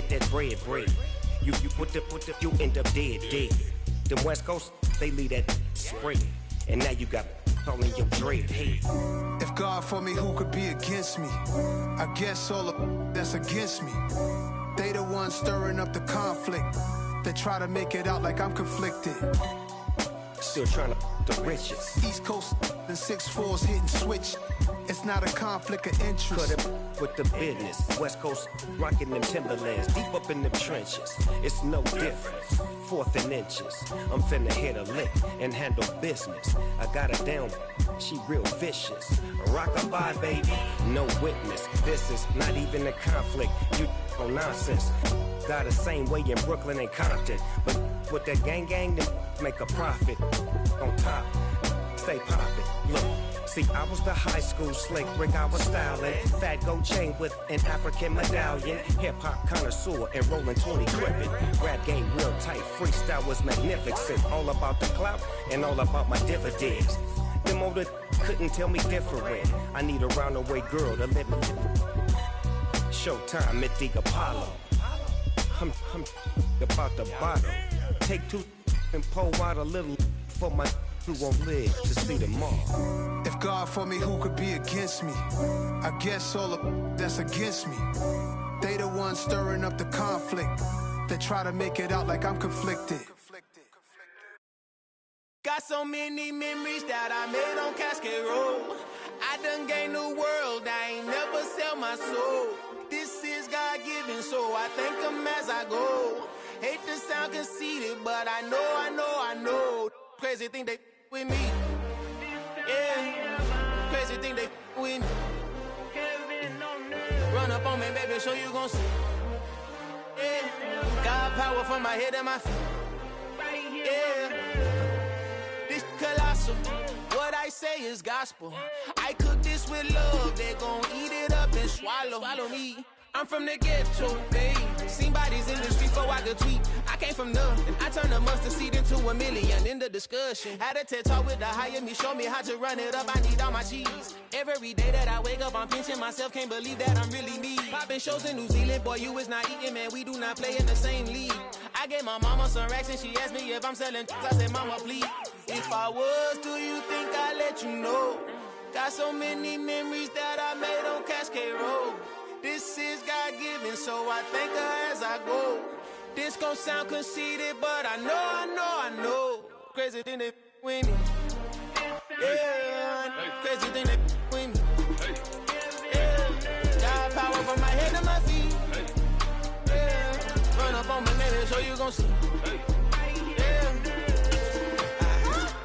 get that bread. You put the, you end up dead. Them West Coast, they leave that spread. And now you got all in your dread head. If God for me, who could be against me? I guess all of that's against me. They the ones stirring up the conflict. They try to make it out like I'm conflicted. Still trying to the riches. East Coast and 6'4's hitting switch. It's not a conflict of interest. Cut it with the business. West Coast rocking them Timberlands, deep up in the trenches. It's no difference. 4th and inches. I'm finna hit a lick and handle business. I got her down, she real vicious. Rock-a-bye, baby, no witness. This is not even a conflict. You on nonsense. Got the same way in Brooklyn and Compton, but with that gang, then make a profit. On top, stay poppin'. Look. See, I was the high school slick Rick, I was styling. Fat gold chain with an African medallion. Hip-hop connoisseur and rolling 20 gripping. Rap game real tight, freestyle was magnificent. All about the clout and all about my dividends. Them older couldn't tell me different. I need a round-the-way girl to live in. Showtime at the Apollo. I'm about the bottle. Take 2 and pour out a little for my who won't live to see them all. If God for me, who could be against me? I guess all of that's against me. They the ones stirring up the conflict. They try to make it out like I'm conflicted. Got so many memories that I made on Cascade Road. I done gained the world, I ain't never sell my soul. This is God-given, so I thank him as I go. Hate to sound conceited, but I know. Crazy thing they with me. Yeah, crazy thing they with me. Run up on me, baby, show you gon' see. Yeah, got power from my head and my feet. Yeah, this colossal. What I say is gospel. I cook this with love, they gon' eat it up and swallow me. I'm from the ghetto, babe. Seen bodies in the streets before I could tweet. I came from nothing. I turned a mustard seed into a million in the discussion. Had a TED talk with the higher me, show me how to run it up. I need all my cheese. Every day that I wake up, I'm pinching myself. Can't believe that I'm really me. Popping shows in New Zealand, boy, you is not eating, man. We do not play in the same league. I gave my mama some racks and she asked me if I'm selling. I said, mama, please. If I was, do you think I'd let you know? Got so many memories that I made on Cascade Road. This is God-given, so I thank her as I go. This gon' sound conceited, but I know. Crazy thing they with me. Yeah, crazy thing they with me. Yeah, got power from my head to my feet. Yeah, run up on me, baby, so you gon' see.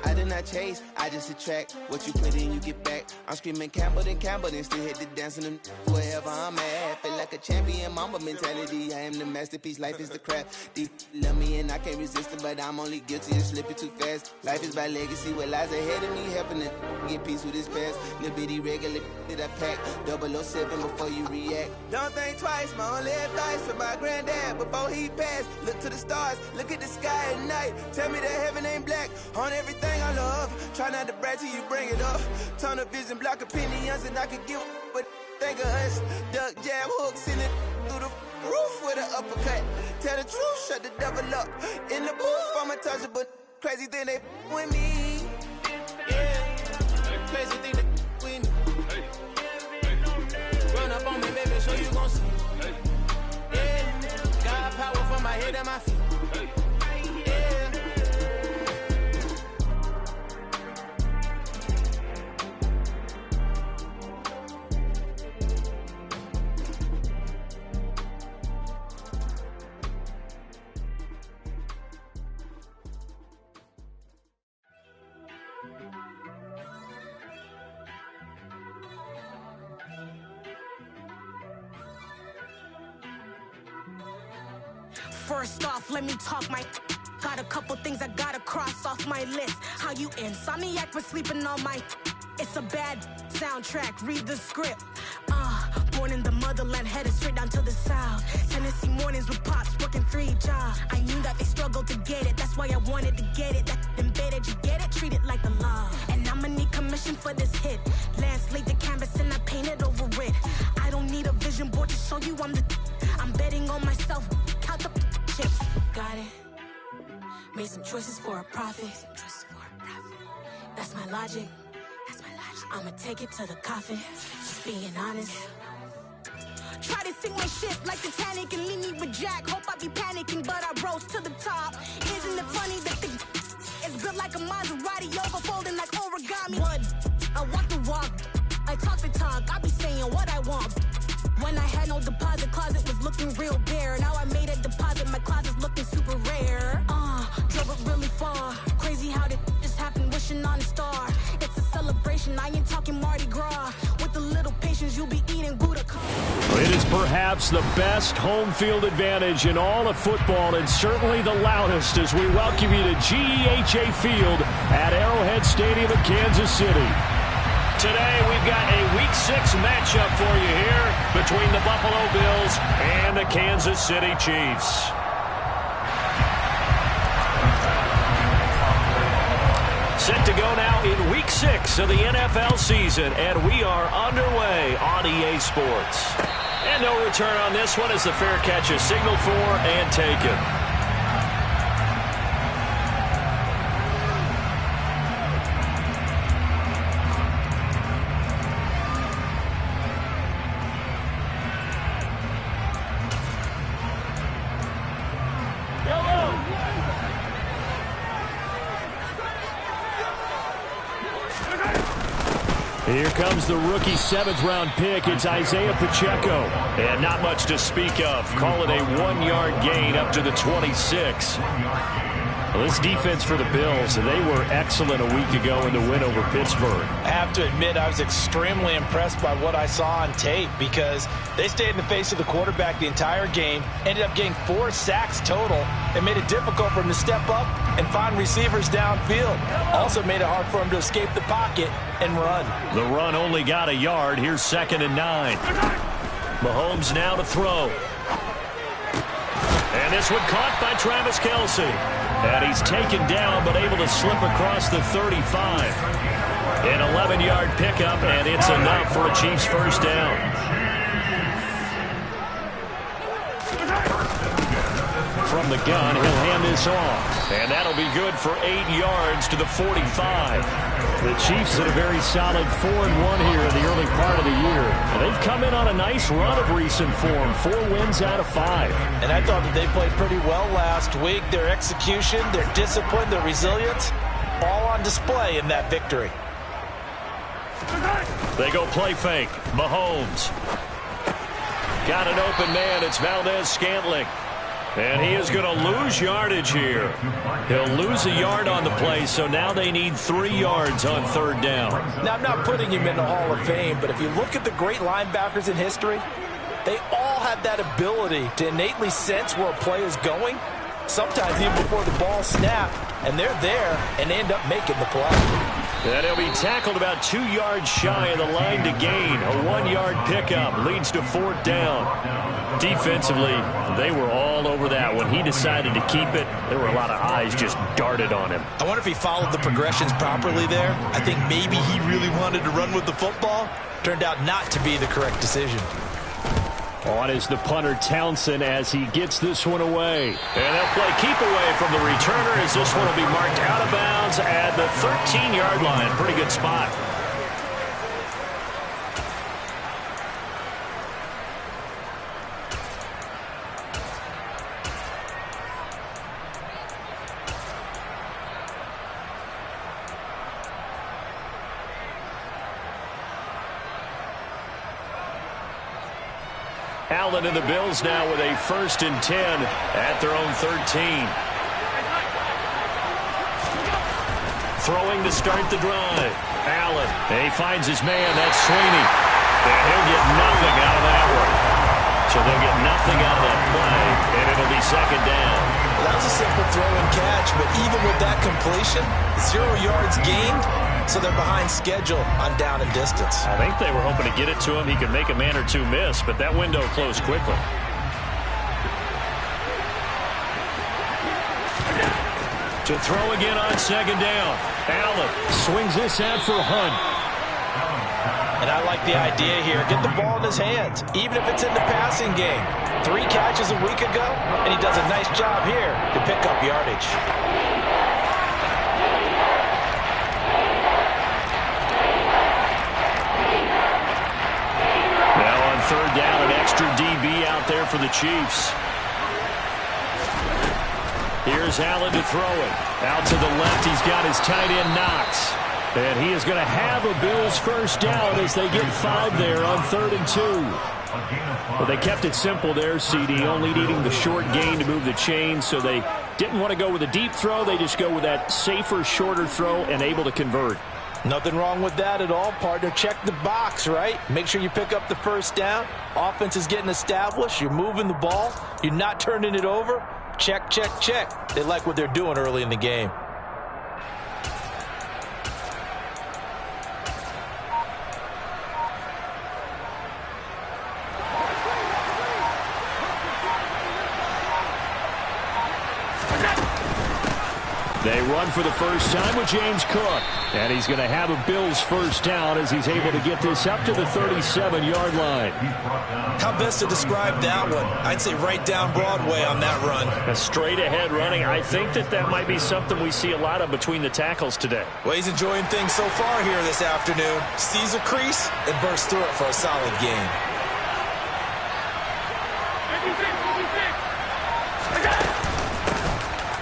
I did not chase, I just attract. What you put in, you get back. I'm screaming Campbell, then still hit the dance and them wherever I'm at. Feel like a champion, mama mentality. I am the masterpiece, life is the craft. Deep love me and I can't resist it, but I'm only guilty of slipping too fast. Life is by legacy, what lies ahead of me, helping it get peace with his past. Little bitty regular that I pack, 007 before you react. Don't think twice, my only advice for my granddad before he passed. Look to the stars, look at the sky at night. Tell me that heaven ain't black on everything I love. Try not to brag till you bring it up. Tunnel vision, block opinions, and I could give but think of us. Duck jab hooks in it through the roof with an uppercut. Tell the truth, shut the devil up. In the booth, I'm untouchable. Crazy thing they with me. Yeah, crazy thing they with me. Run up on me, baby, so you gon' see. Yeah, got power from my head and my feet. First off, let me talk my. Got a couple things I gotta cross off my list. How you insomniac for sleeping on my. It's a bad soundtrack, read the script. Born in the motherland, headed straight down to the south. Tennessee mornings with pops, working 3 jobs. I knew that they struggled to get it, that's why I wanted to get it. That embedded, you get it, treat it like a law. And I'ma need commission for this hit. Lance laid the canvas and I painted over it. I don't need a vision board to show you I'm betting on myself, Made some choices for a profit. That's my logic. I'ma take it to the coffin. Just being honest. Try to sing my shit like Titanic and leave me with Jack. Hope I be panicking, but I rose to the top. Isn't it funny that the is built like a Maserati, overfolding like origami? What? I walk the walk, I talk the talk. I be saying what I want. When I had no deposit, closet was looking real bare. Now I made a deposit, my closet's looking super rare. Drove it really far. Crazy how did just happen, wishing on a star. It's a celebration, I ain't talking Mardi Gras. With a little patience, you'll be eating Buddha. It is perhaps the best home field advantage in all of football, and certainly the loudest, as we welcome you to GEHA Field at Arrowhead Stadium in Kansas City. Today, we've got a Week 6 matchup for you here between the Buffalo Bills and the Kansas City Chiefs. Set to go now in Week 6 of the NFL season, and we are underway on EA Sports. And no return on this one as the fair catch is signaled for and taken. Here comes the rookie 7th-round pick. It's Isaiah Pacheco. And not much to speak of. Call it a 1-yard gain up to the 26. Well, this defense for the Bills, they were excellent a week ago in the win over Pittsburgh. I have to admit, I was extremely impressed by what I saw on tape because they stayed in the face of the quarterback the entire game, ended up getting 4 sacks total, and made it difficult for him to step up and find receivers downfield. Also made it hard for him to escape the pocket and run. The run only got a yard. Here's 2nd and 9. Mahomes now to throw. And this one caught by Travis Kelce. And he's taken down but able to slip across the 35. An 11-yard pickup, and it's enough for a Chiefs first down. From the gun, he'll hand this off. And that'll be good for 8 yards to the 45. The Chiefs had a very solid 4-1 here in the early part of the year. And they've come in on a nice run of recent form. 4 wins out of 5. And I thought that they played pretty well last week. Their execution, their discipline, their resilience, all on display in that victory. They go play fake. Mahomes. Got an open man. It's Valdez-Scantling. And he is going to lose yardage here. He'll lose a yard on the play, so now they need 3 yards on 3rd down. Now, I'm not putting him in the Hall of Fame, but if you look at the great linebackers in history, they all have that ability to innately sense where a play is going, sometimes even before the ball snaps, and they're there and end up making the play. And he'll be tackled about 2 yards shy of the line to gain. A 1-yard pickup leads to 4th down. Defensively, they were all over that. When he decided to keep it, there were a lot of eyes just darted on him. I wonder if he followed the progressions properly there. I think maybe he really wanted to run with the football. Turned out not to be the correct decision. On is the punter Townsend as he gets this one away. And they'll play keep away from the returner as this one will be marked out of bounds at the 13-yard line. Pretty good spot. Allen and the Bills now with a 1st and 10 at their own 13. Throwing to start the drive. Allen. He finds his man. That's Sweeney. And he'll get nothing out of that one. So they'll get nothing out of that play, and it'll be 2nd down. Well, that was a simple throw and catch, but even with that completion, 0 yards gained. So they're behind schedule on down and distance. I think they were hoping to get it to him. He could make a man or two miss, but that window closed quickly. To throw again on 2nd down. Allen swings this out for Hunt. And I like the idea here. Get the ball in his hands, even if it's in the passing game. 3 catches a week ago, and he does a nice job here to pick up yardage. Now on 3rd down, an extra DB out there for the Chiefs. Here's Allen to throw it. Out to the left, he's got his tight end Knox. And he is going to have a Bills first down as they get 5 there on 3rd and 2. Well, they kept it simple there, CD, only needing the short gain to move the chains, so they didn't want to go with a deep throw. They just go with that safer, shorter throw and able to convert. Nothing wrong with that at all, partner. Check the box, right? Make sure you pick up the first down. Offense is getting established. You're moving the ball. You're not turning it over. Check, check, check. They like what they're doing early in the game. They run for the first time with James Cook. And he's going to have a Bills first down as he's able to get this up to the 37-yard line. How best to describe that one? I'd say right down Broadway on that run. A straight-ahead running. I think that might be something we see a lot of between the tackles today. Well, he's enjoying things so far here this afternoon. Sees a crease and bursts through it for a solid gain.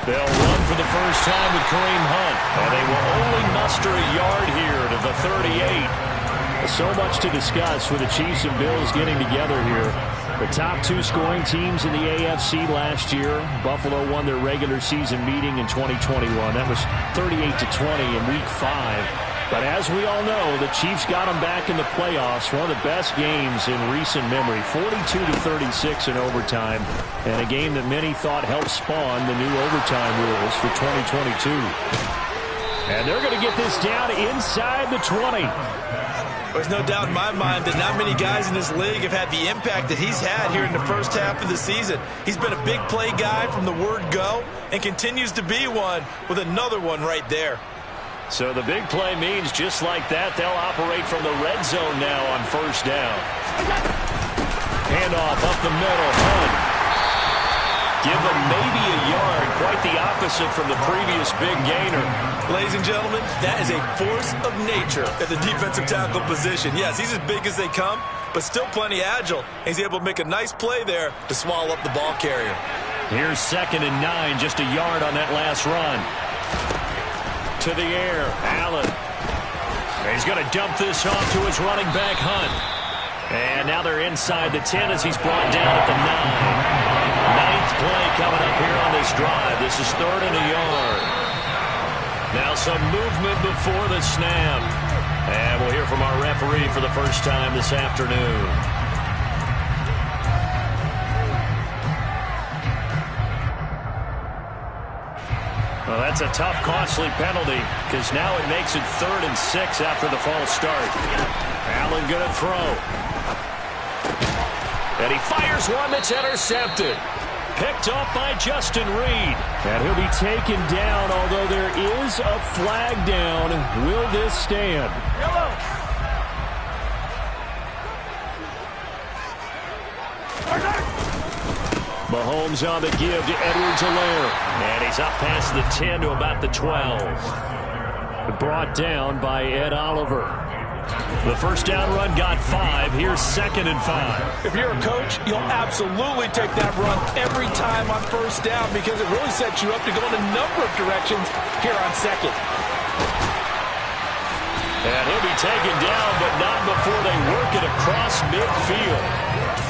They'll run for the first time with Kareem Hunt, and they will only muster a yard here to the 38. So much to discuss with the Chiefs and Bills getting together here. The top 2 scoring teams in the AFC last year. Buffalo won their regular season meeting in 2021. That was 38-20 in Week 5. But as we all know, the Chiefs got them back in the playoffs. One of the best games in recent memory. 42-36 in overtime. And a game that many thought helped spawn the new overtime rules for 2022. And they're going to get this down inside the 20. There's no doubt in my mind that not many guys in this league have had the impact that he's had here in the first half of the season. He's been a big play guy from the word go and continues to be one with another one right there. So the big play means just like that, they'll operate from the red zone now on first down. Handoff up the middle. Hunt. Give him maybe a yard. Quite the opposite from the previous big gainer. Ladies and gentlemen, that is a force of nature at the defensive tackle position. Yes, he's as big as they come, but still plenty agile. He's able to make a nice play there to swallow up the ball carrier. Here's 2nd and 9, just a yard on that last run. To the air, Allen. He's going to dump this off to his running back, Hunt. And now they're inside the 10 as he's brought down at the 9. 9th play coming up here on this drive. This is 3rd and a yard. Now some movement before the snap. And we'll hear from our referee for the first time this afternoon. Well, that's a tough, costly penalty because now it makes it 3rd and 6 after the false start. Allen going to throw. And he fires one that's intercepted. Picked off by Justin Reed. And he'll be taken down, although there is a flag down. Will this stand? Yellow. Mahomes on the give to Edwards-Helaire. And he's up past the 10 to about the 12. Brought down by Ed Oliver. The first down run got 5. Here's 2nd and 5. If you're a coach, you'll absolutely take that run every time on first down because it really sets you up to go in a number of directions here on 2nd. And he'll be taken down, but not before they work it across midfield.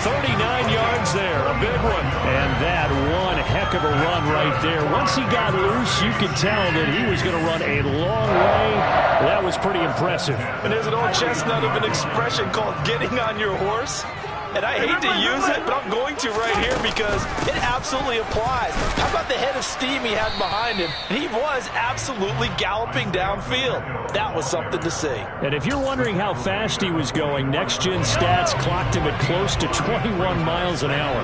39 yards there, a big one. And that one heck of a run right there. Once he got loose, you could tell that he was going to run a long way. That was pretty impressive. And there's an old chestnut of an expression called getting on your horse. And I hate to use it, but I'm going to right here because it absolutely applies. How about the head of steam he had behind him? And he was absolutely galloping downfield. That was something to see. And if you're wondering how fast he was going, Next Gen Stats clocked him at close to 21 miles an hour.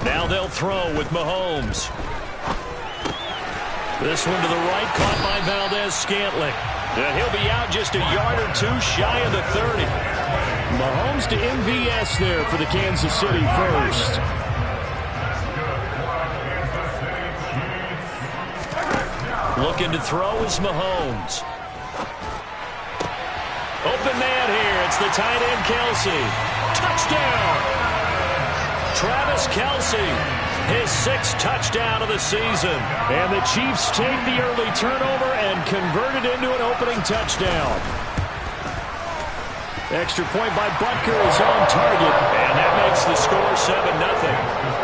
Now they'll throw with Mahomes. This one to the right, caught by Valdez-Scantling. And he'll be out just a yard or two shy of the 30. Mahomes to MVS there for the Kansas City first. Looking to throw is Mahomes. Open man here. It's the tight end, Kelce. Touchdown! Travis Kelce, his 6th touchdown of the season. And the Chiefs take the early turnover and convert it into an opening touchdown. Extra point by Butker is on target. And that makes the score 7-0.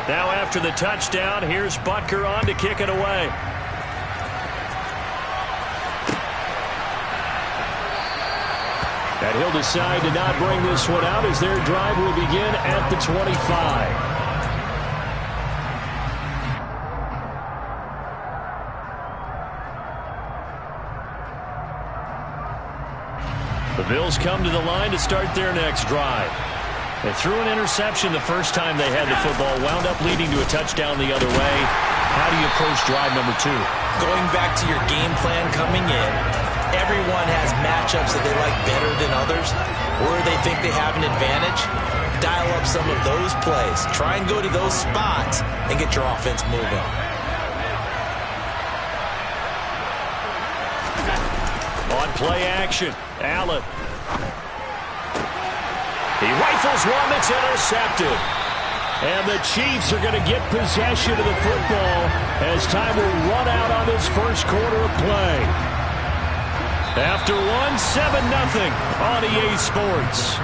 Now after the touchdown, here's Butker on to kick it away. And he'll decide to not bring this one out as their drive will begin at the 25. The Bills come to the line to start their next drive. They threw an interception the first time they had the football, wound up leading to a touchdown the other way. How do you approach drive number 2? Going back to your game plan coming in, everyone has matchups that they like better than others, or they think they have an advantage. Dial up some of those plays. Try and go to those spots and get your offense moving. On play action, Allen. He rifles one that's intercepted. And the Chiefs are going to get possession of the football as time will run out on this first quarter of play. After one, 7-0 on EA Sports.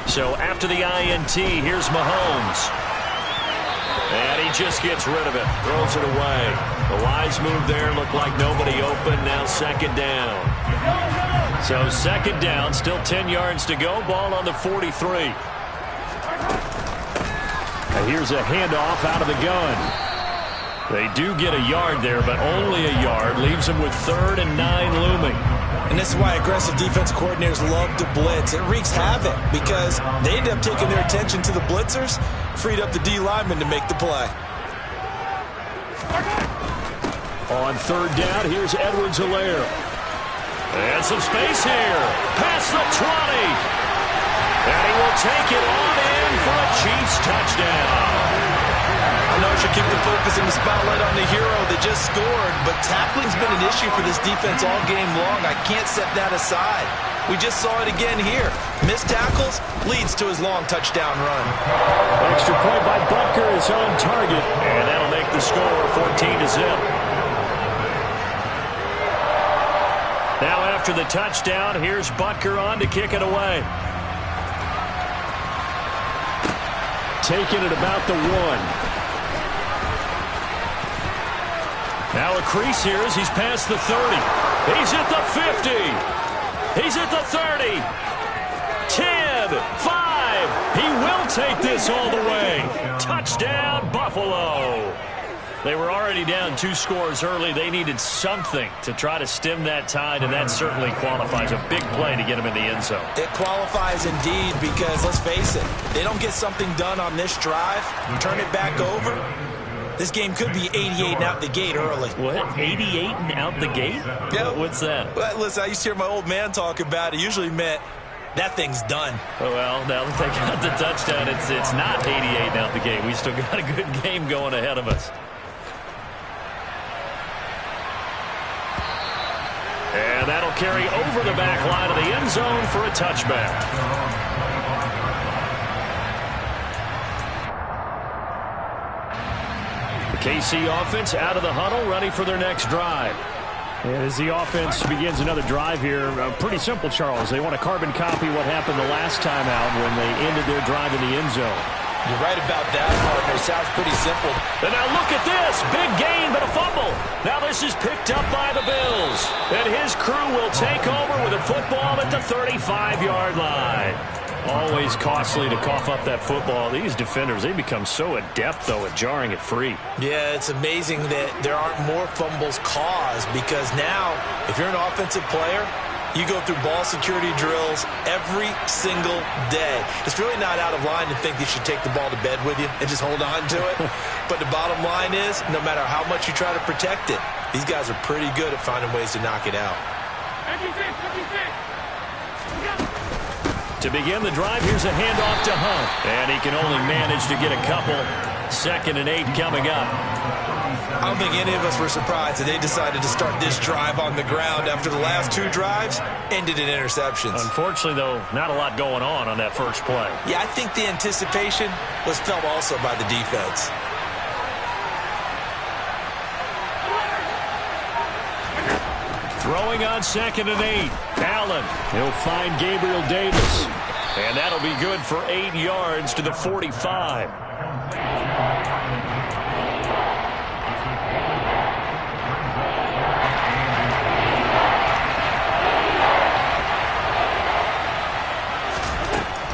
So after the INT, here's Mahomes. And he just gets rid of it, throws it away. The wise move there, looked like nobody open. Now 2nd down. So 2nd down, still 10 yards to go. Ball on the 43. And here's a handoff out of the gun. They do get a yard there, but only a yard. Leaves them with 3rd and 9 looming. And this is why aggressive defense coordinators love to blitz. It wreaks havoc because they end up taking their attention to the blitzers, freed up the D lineman to make the play. On 3rd down, here's Edwards-Helaire. And some space here. Past the 20. And he will take it on in for a Chiefs touchdown. I know I should keep the focus and the spotlight on the hero that just scored, but tackling's been an issue for this defense all game long. I can't set that aside. We just saw it again here. Missed tackles leads to his long touchdown run. Extra point by Butker is on target, and that'll make the score 14-0. Now after the touchdown, here's Butker on to kick it away. Taking it about the 1. Now a crease here as he's past the 30. He's at the 50. He's at the 30. 10, 5. He will take this all the way. Touchdown, Buffalo. They were already down 2 scores early. They needed something to try to stem that tide, and that certainly qualifies. A big play to get him in the end zone. It qualifies indeed because, let's face it, they don't get something done on this drive, turn it back over, this game could be 88 and out the gate early. What? 88 and out the gate? Yeah. What's that? Well, listen, I used to hear my old man talk about it. Usually meant that thing's done. Oh, well, now that they got the touchdown, it's not 88 and out the gate. We still got a good game going ahead of us. And that'll carry over the back line of the end zone for a touchback. KC offense out of the huddle, ready for their next drive. And as the offense begins another drive here, pretty simple, Charles. They want to carbon copy what happened the last time out when they ended their drive in the end zone. You're right about that, partner. sounds pretty simple. And now look at this. Big gain, but a fumble. Now this is picked up by the Bills. And his crew will take over with a football at the 35-yard line. Always costly to cough up that football. These defenders, they become so adept, though, at jarring it free. Yeah, it's amazing that there aren't more fumbles caused because now, if you're an offensive player, you go through ball security drills every single day. It's really not out of line to think you should take the ball to bed with you and just hold on to it. But the bottom line is, no matter how much you try to protect it, these guys are pretty good at finding ways to knock it out. To begin the drive, here's a handoff to Hunt. And he can only manage to get a couple. 2nd and 8 coming up. I don't think any of us were surprised that they decided to start this drive on the ground after the last 2 drives ended in interceptions. Unfortunately, though, not a lot going on that first play. Yeah, I think the anticipation was felt also by the defense. Throwing on 2nd and 8. Allen. He'll find Gabriel Davis. And that'll be good for 8 yards to the 45.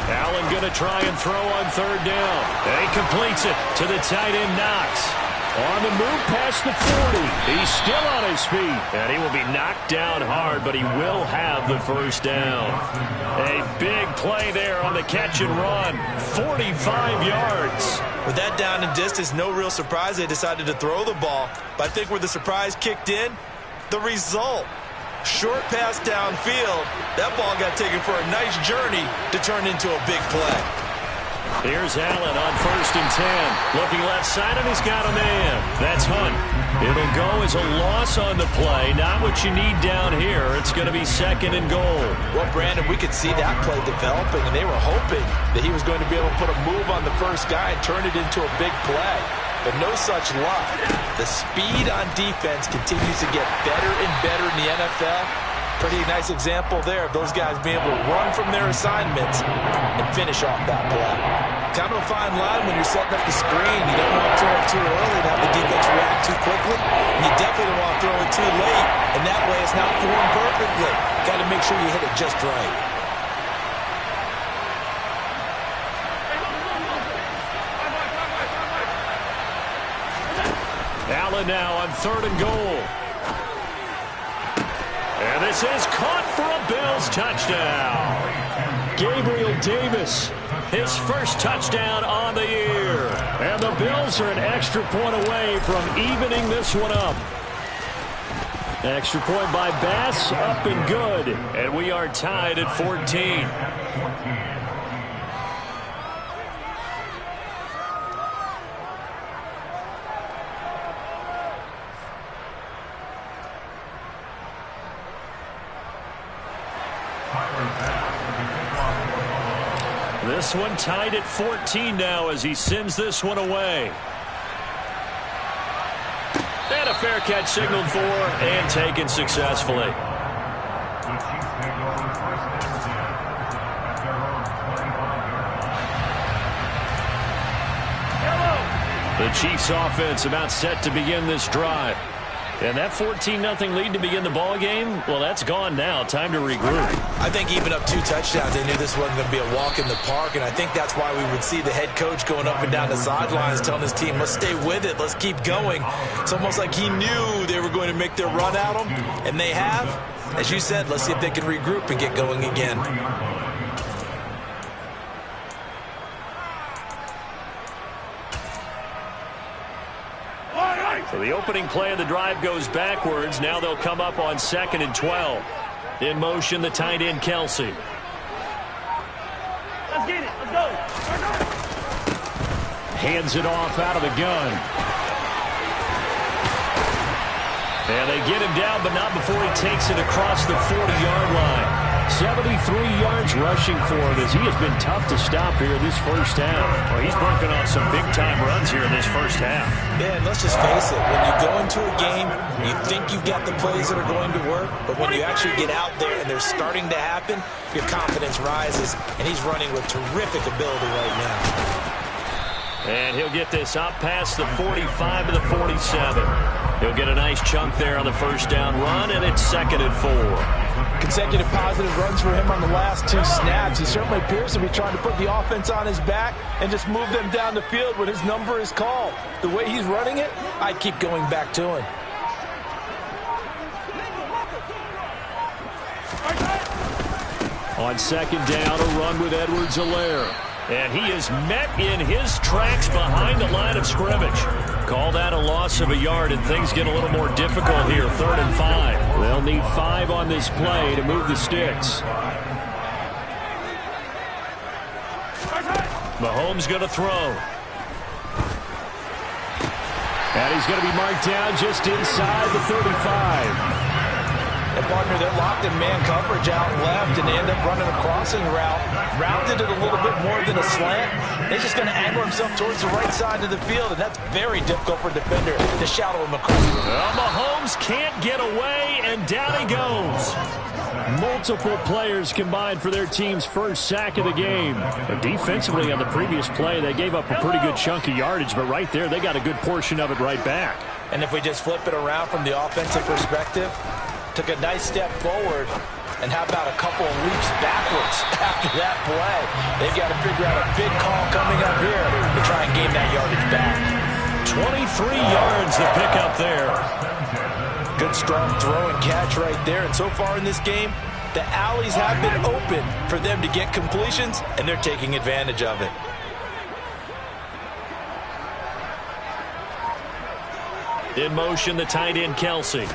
Allen going to try and throw on 3rd down. And he completes it to the tight end, Knox. On the move past the 40. He's still on his feet. And he will be knocked down hard, but he will have the 1st down. A big play there on the catch and run. 45 yards. With that down and distance, no real surprise they decided to throw the ball. But I think where the surprise kicked in, the result. Short pass downfield. That ball got taken for a nice journey to turn into a big play. Here's Allen on 1st and 10. Looking left side, and he's got a man. That's Hunt. It'll go as a loss on the play. Not what you need down here. It's going to be 2nd and goal. Well, Brandon, we could see that play developing, and they were hoping that he was going to be able to put a move on the first guy and turn it into a big play. But no such luck. The speed on defense continues to get better and better in the NFL. Pretty nice example there of those guys being able to run from their assignments and finish off that play. Kind of a fine line when you're setting up the screen. You don't want to throw it too early and have the defense react too quickly. And you definitely don't want to throw it too late. And that way it's not formed perfectly. Got to make sure you hit it just right. Allen now on 3rd and goal. And this is caught for a Bills touchdown. Gabriel Davis, his 1st touchdown on the year. And the Bills are an extra point away from evening this one up. Extra point by Bass, up and good. And we are tied at 14. This one tied at 14 now as he sends this one away. And a fair catch signaled for and taken successfully. The Chiefs offense about set to begin this drive. And that 14-0 lead to begin the ball game, well, that's gone now. Time to regroup. I think even up 2 touchdowns, they knew this wasn't going to be a walk in the park, and I think that's why we would see the head coach going up and down the sidelines telling his team, let's stay with it, let's keep going. It's almost like he knew they were going to make their run at him, and they have. As you said, let's see if they can regroup and get going again. So the opening play of the drive goes backwards. Now they'll come up on 2nd and 12. In motion, the tight end, Kelsey. Let's get it. Let's go. Hands it off out of the gun. And they get him down, but not before he takes it across the 40-yard line. 73 yards rushing for him as he has been tough to stop here in this first half. Well, he's broken off some big-time runs here in this first half. Yeah, and let's just face it. When you go into a game, you think you've got the plays that are going to work, but when you actually get out there and they're starting to happen, your confidence rises, and he's running with terrific ability right now. And he'll get this up past the 45 to the 47. He'll get a nice chunk there on the first down run, and it's 2nd and 4. Consecutive positive runs for him on the last 2 snaps. He certainly appears to be trying to put the offense on his back and just move them down the field when his number is called. The way he's running it, I keep going back to him. On 2nd down, a run with Edwards-Helaire. And he is met in his tracks behind the line of scrimmage. Call that a loss of a yard, and things get a little more difficult here. 3rd and 5. They'll need 5 on this play to move the sticks. Mahomes going to throw. And he's going to be marked down just inside the 35. And partner, they're locked in man coverage out left, and they end up running a crossing route. Rounded it a little bit more than a slant. They're just going to angle himself towards the right side of the field, and that's very difficult for a defender to shadow him across. Well, Mahomes can't get away, and down he goes. Multiple players combined for their team's first sack of the game. But defensively on the previous play, they gave up a pretty good chunk of yardage, but right there, they got a good portion of it right back. And if we just flip it around from the offensive perspective, took a nice step forward, and how about a couple of leaps backwards after that play? They've got to figure out a big call coming up here to try and gain that yardage back. 23 yards to pick up there. Good strong throw and catch right there. And so far in this game, the alleys have been open for them to get completions, and they're taking advantage of it. In motion, the tight end, Kelsey.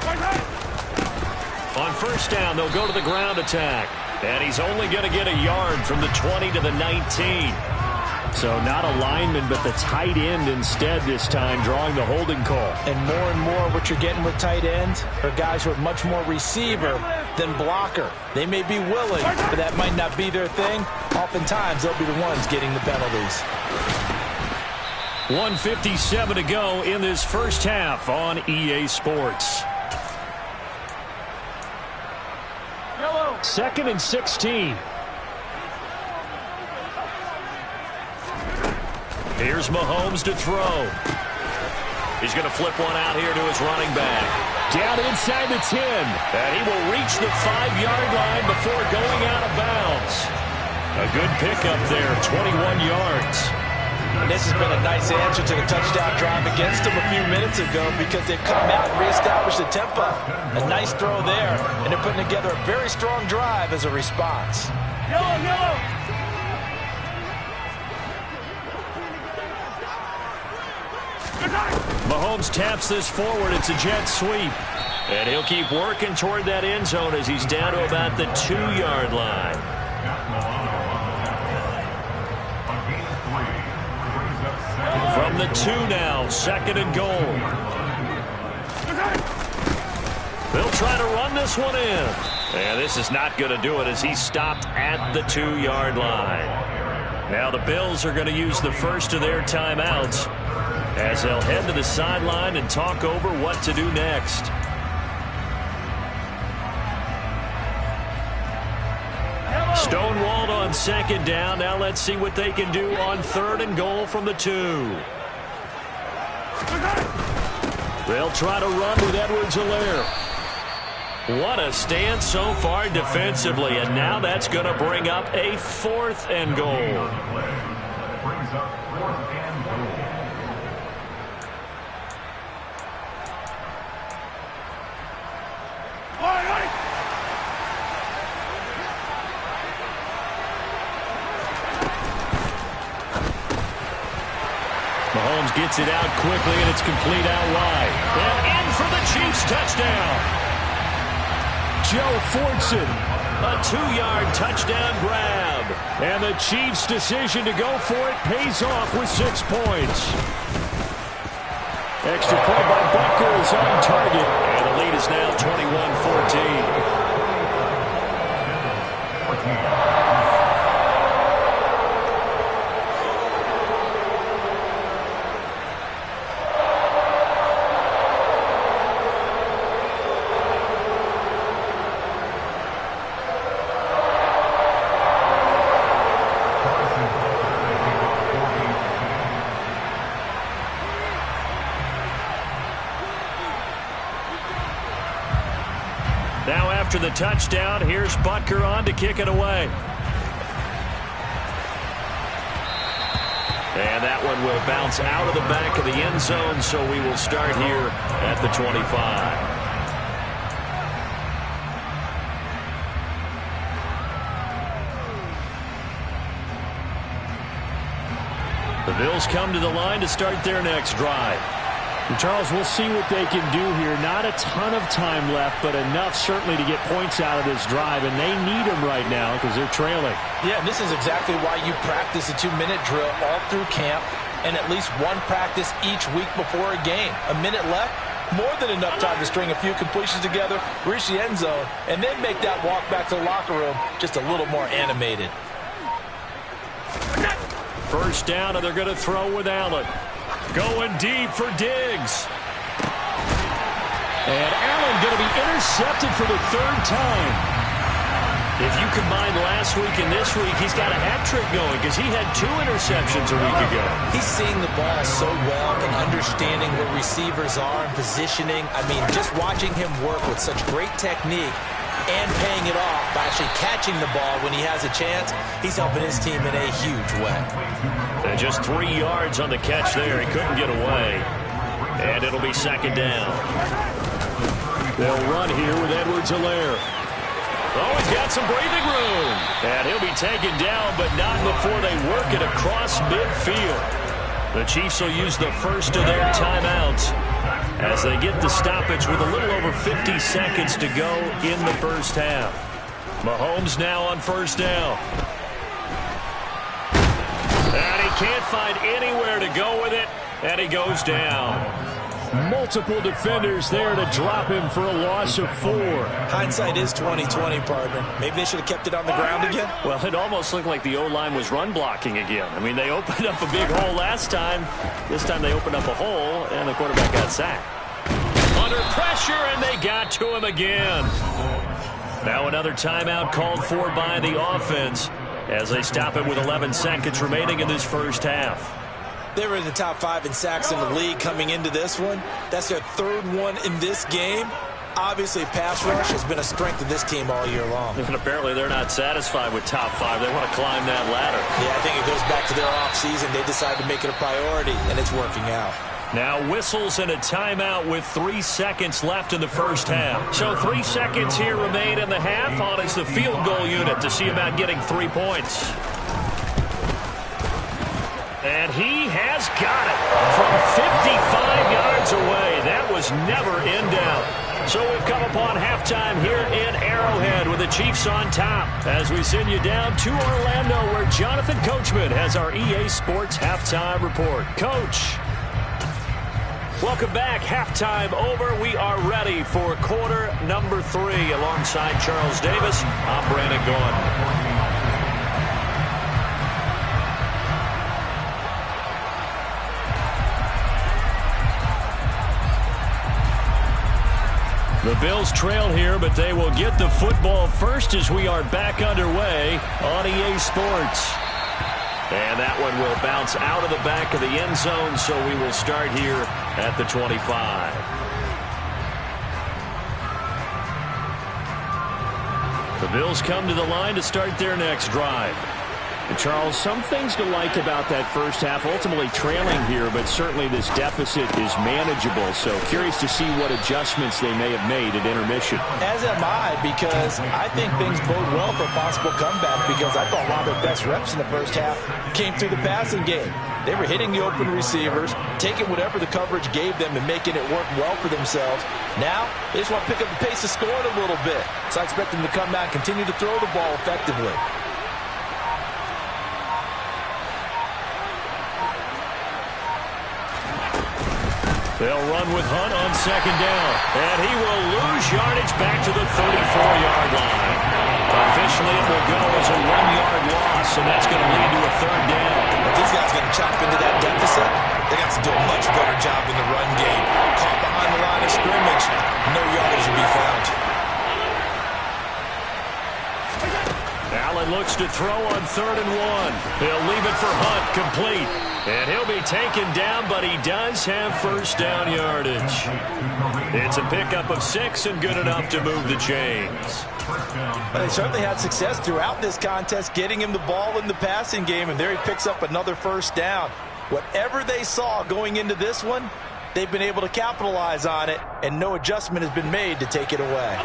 On 1st down, they'll go to the ground attack. And he's only going to get a yard from the 20 to the 19. So not a lineman, but the tight end instead this time, drawing the holding call. And more what you're getting with tight ends are guys who are much more receiver than blocker. They may be willing, but that might not be their thing. Oftentimes, they'll be the ones getting the penalties. 1:57 to go in this first half on EA Sports. 2nd and 16. Here's Mahomes to throw. He's going to flip one out here to his running back. Down inside the 10. And he will reach the 5-yard line before going out of bounds. A good pickup there, 21 yards. And this has been a nice answer to the touchdown drive against them a few minutes ago, because they've come out and reestablished the tempo. A nice throw there, and they're putting together a very strong drive as a response. Yellow. Mahomes taps this forward. It's a jet sweep. And he'll keep working toward that end zone as he's down to about the 2-yard line. From the 2 now, 2nd and goal. They'll try to run this one in. And this is not going to do it as he's stopped at the 2-yard line. Now the Bills are going to use the first of their timeouts as they'll head to the sideline and talk over what to do next. Stonewalled on 2nd down. Now let's see what they can do on 3rd and goal from the 2. They'll try to run with Edwards-Helaire. What a stand so far defensively, and now that's going to bring up a 4th and goal. Mahomes gets it out quickly, and it's complete out wide. And in for the Chiefs touchdown. Joe Fortson, a 2-yard touchdown grab. And the Chiefs' decision to go for it pays off with 6 points. Extra point by Butker is on target. And the lead is now 21-14. after the touchdown. Here's Butker on to kick it away. And that one will bounce out of the back of the end zone, so we will start here at the 25. The Bills come to the line to start their next drive. And Charles, we'll see what they can do here. Not a ton of time left, but enough certainly to get points out of this drive, and they need them right now because they're trailing. Yeah, and this is exactly why you practice a 2-minute drill all through camp and at least one practice each week before a game. A minute left, more than enough time to string a few completions together, reach the end zone, and then make that walk back to the locker room just a little more animated. First down, and they're going to throw with Allen. Going deep for Diggs. And Allen going to be intercepted for the third time. If you combine last week and this week, he's got a hat trick going because he had 2 interceptions a week ago. He's seeing the ball so well and understanding where receivers are and positioning. I mean, just watching him work with such great technique and paying it off by actually catching the ball when he has a chance, he's helping his team in a huge way. And just 3 yards on the catch there. He couldn't get away. And it'll be second down. They'll run here with Edwards-Helaire. Oh, he's got some breathing room. And he'll be taken down, but not before they work it across midfield. The Chiefs will use the first of their timeouts as they get the stoppage with a little over 50 seconds to go in the first half. Mahomes now on first down. And he can't find anywhere to go with it, and he goes down. Multiple defenders there to drop him for a loss of 4. Hindsight is 20/20, partner. Maybe they should have kept it on the ground again. Well, it almost looked like the O-line was run blocking again. I mean, they opened up a big hole last time. This time they opened up a hole, and the quarterback got sacked. Under pressure, and they got to him again. Now another timeout called for by the offense as they stop it with 11 seconds remaining in this first half. They were in the top 5 in sacks in the league coming into this one. That's their 3rd one in this game. Obviously, pass rush has been a strength of this team all year long. And apparently they're not satisfied with top 5. They want to climb that ladder. Yeah, I think it goes back to their offseason. They decided to make it a priority, and it's working out. Now whistles and a timeout with 3 seconds left in the first half. So 3 seconds here remain in the half. On is the field goal unit to see about getting 3 points. And he has got it from 55 yards away. That was never in doubt. So we've come upon halftime here in Arrowhead with the Chiefs on top as we send you down to Orlando where Jonathan Coachman has our EA Sports Halftime Report. Coach. Welcome back. Halftime over. We are ready for quarter number 3 alongside Charles Davis. I'm Brandon Gaudin. The Bills trail here, but they will get the football first as we are back underway on EA Sports. And that one will bounce out of the back of the end zone, so we will start here at the 25. The Bills come to the line to start their next drive. And Charles, some things to like about that first half, ultimately trailing here, but certainly this deficit is manageable. So curious to see what adjustments they may have made at intermission. As am I, because I think things bode well for a possible comeback because I thought a lot of their best reps in the first half came through the passing game. They were hitting the open receivers, taking whatever the coverage gave them and making it work well for themselves. Now, they just want to pick up the pace of scoring a little bit. So I expect them to come back and continue to throw the ball effectively. They'll run with Hunt on second down. And he will lose yardage back to the 34-yard line. Officially, it will go as a 1-yard loss, and that's going to lead to a third down. If these guys are going to chop into that deficit, they got to do a much better job in the run game. Caught behind the line of scrimmage, no yardage will be found. Allen looks to throw on 3rd and 1. He'll leave it for Hunt, complete. And he'll be taken down, but he does have first down yardage. It's a pickup of 6 and good enough to move the chains. But they certainly had success throughout this contest, getting him the ball in the passing game, and there he picks up another first down. Whatever they saw going into this one, they've been able to capitalize on it, and no adjustment has been made to take it away.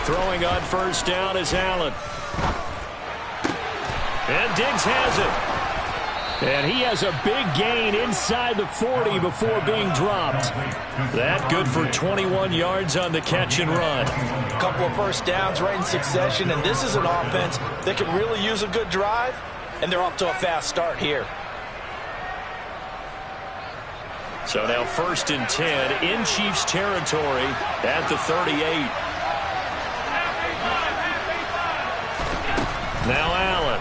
Throwing on first down is Allen. And Diggs has it. And he has a big gain inside the 40 before being dropped. That good for 21 yards on the catch and run. A couple of first downs right in succession, and this is an offense that could really use a good drive, and they're off to a fast start here. So now 1st and 10 in Chiefs territory at the 38. Now Allen.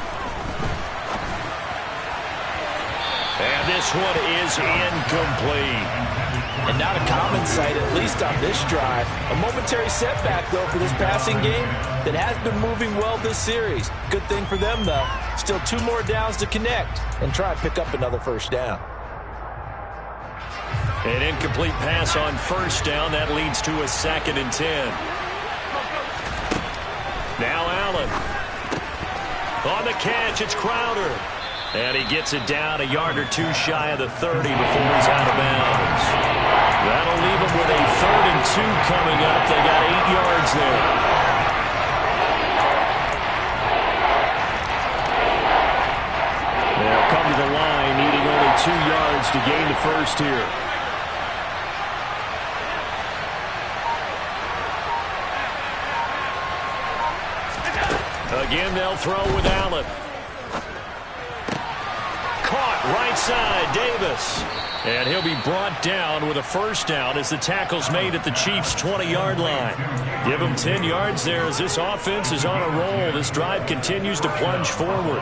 And this one is incomplete. And not a common sight, at least on this drive. A momentary setback, though, for this passing game that has been moving well this series. Good thing for them, though. Still 2 more downs to connect and try and pick up another first down. An incomplete pass on first down. That leads to a 2nd and 10. Now Allen. On the catch, it's Crowder. And he gets it down a yard or 2 shy of the 30 before he's out of bounds. That'll leave him with a 3rd and 2 coming up. They got 8 yards there. They'll come to the line, needing only 2 yards to gain the first here. Again, they'll throw with Allen. Caught right side, Davis. And he'll be brought down with a first down as the tackle's made at the Chiefs' 20-yard line. Give him 10 yards there as this offense is on a roll. This drive continues to plunge forward.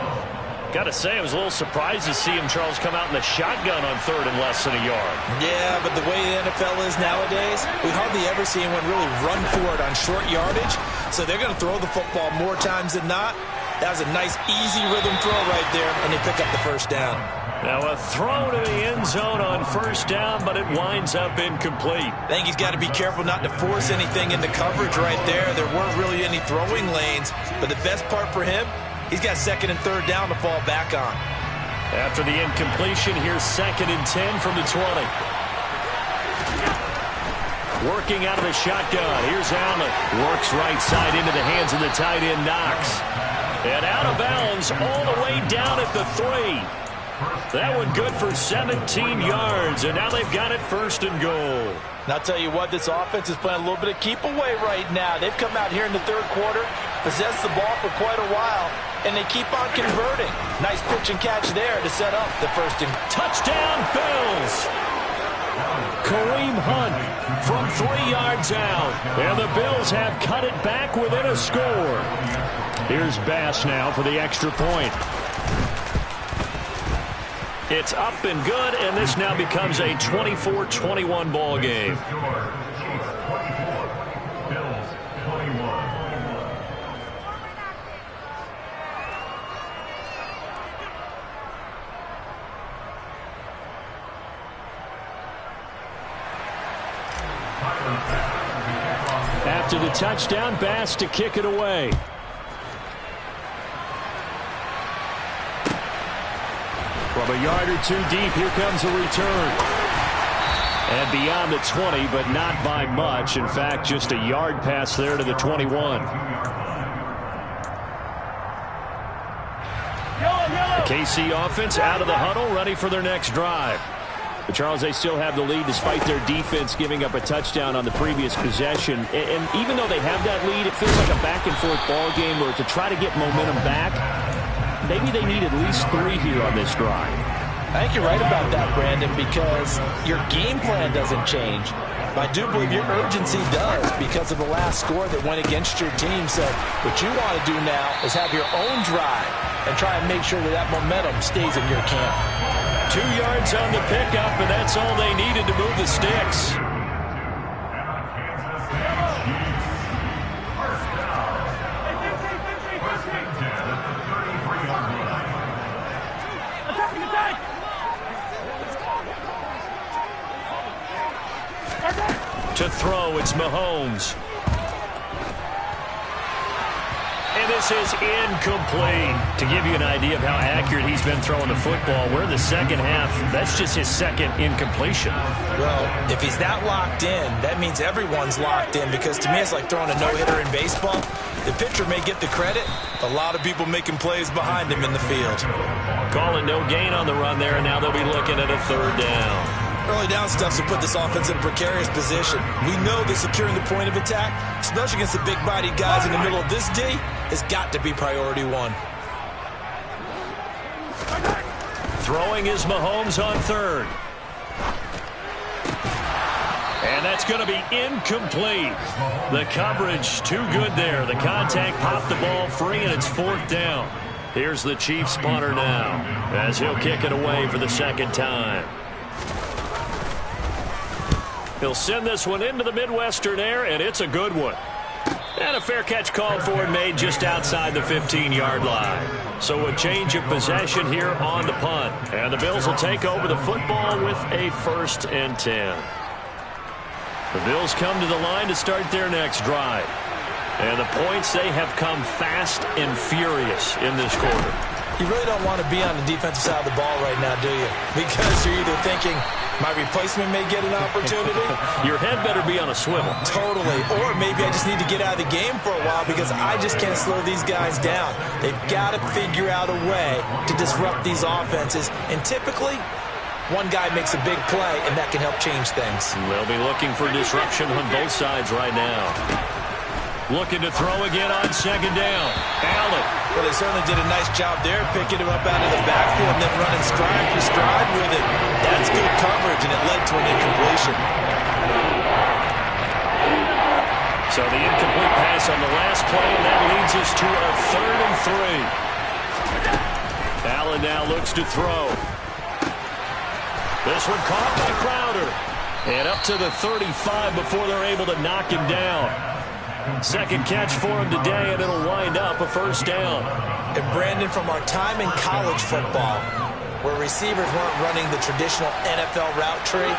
Got to say, I was a little surprised to see him, Charles, come out in the shotgun on 3rd and less than a yard. Yeah, but the way the NFL is nowadays, we hardly ever see anyone really run for it on short yardage. So they're going to throw the football more times than not. That was a nice, easy rhythm throw right there, and they pick up the first down. Now a throw to the end zone on first down, but it winds up incomplete. I think he's got to be careful not to force anything into coverage right there. There weren't really any throwing lanes, but the best part for him, he's got 2nd and 3rd down to fall back on. After the incompletion, here's 2nd and 10 from the 20. Working out of the shotgun. Here's Allen. Works right side into the hands of the tight end, Knox. And out of bounds all the way down at the 3. That one good for 17 yards, and now they've got it 1st and goal. And I'll tell you what, this offense is playing a little bit of keep away right now. They've come out here in the 3rd quarter, possessed the ball for quite a while, and they keep on converting. Nice pitch and catch there to set up the 1st and touchdown, Bills. Kareem Hunt from 3 yards out, and the Bills have cut it back within a score. Here's Bass now for the extra point. It's up and good, and this now becomes a 24-21 ball game. After the touchdown, Bass to kick it away. From a yard or 2 deep, here comes a return. And beyond the 20, but not by much. In fact, just a yard pass there to the 21. The KC offense out of the huddle, ready for their next drive. But Charles, they still have the lead despite their defense giving up a touchdown on the previous possession. And even though they have that lead, it feels like a back-and-forth ball game where to try to get momentum back, maybe they need at least 3 here on this drive. I think you're right about that, Brandon, because your game plan doesn't change. I do believe your urgency does because of the last score that went against your team. So what you want to do now is have your own drive and try and make sure that momentum stays in your camp. 2 yards on the pickup, and that's all they needed to move the sticks. To throw, it's Mahomes. And this is incomplete. To give you an idea of how accurate he's been throwing the football, we're in the second half. That's just his second incompletion. Well, if he's that locked in, that means everyone's locked in, because to me it's like throwing a no-hitter in baseball. The pitcher may get the credit. A lot of people making plays behind him in the field. Calling no gain on the run there, and now they'll be looking at a third down. Early down stuff to put this offense in a precarious position. We know that securing the point of attack, especially against the big-bodied guys in the middle of this D, has got to be priority one. Throwing is Mahomes on third. And that's going to be incomplete. The coverage too good there. The contact popped the ball free, and it's fourth down. Here's the Chiefs punter now, as he'll kick it away for the second time. He'll send this one into the Midwestern air, and it's a good one. And a fair catch called for and made just outside the 15-yard line. So a change of possession here on the punt. And the Bills will take over the football with a 1st and 10. The Bills come to the line to start their next drive. And the points, they have come fast and furious in this quarter. You really don't want to be on the defensive side of the ball right now, do you? Because you're either thinking, my replacement may get an opportunity. Your head better be on a swivel. Totally. Or maybe I just need to get out of the game for a while because I just can't slow these guys down. They've got to figure out a way to disrupt these offenses. And typically, one guy makes a big play, and that can help change things. They'll be looking for disruption on both sides right now. Looking to throw again on second down. Allen. Well, they certainly did a nice job there, picking him up out of the backfield and then running stride for stride with it. That's good coverage, and it led to an incompletion. So the incomplete pass on the last play, and that leads us to a 3rd and 3. Allen now looks to throw. This one caught by Crowder. And up to the 35 before they're able to knock him down. Second catch for him today, and it'll wind up a 1st down. And Brandon, from our time in college football, where receivers weren't running the traditional NFL route tree,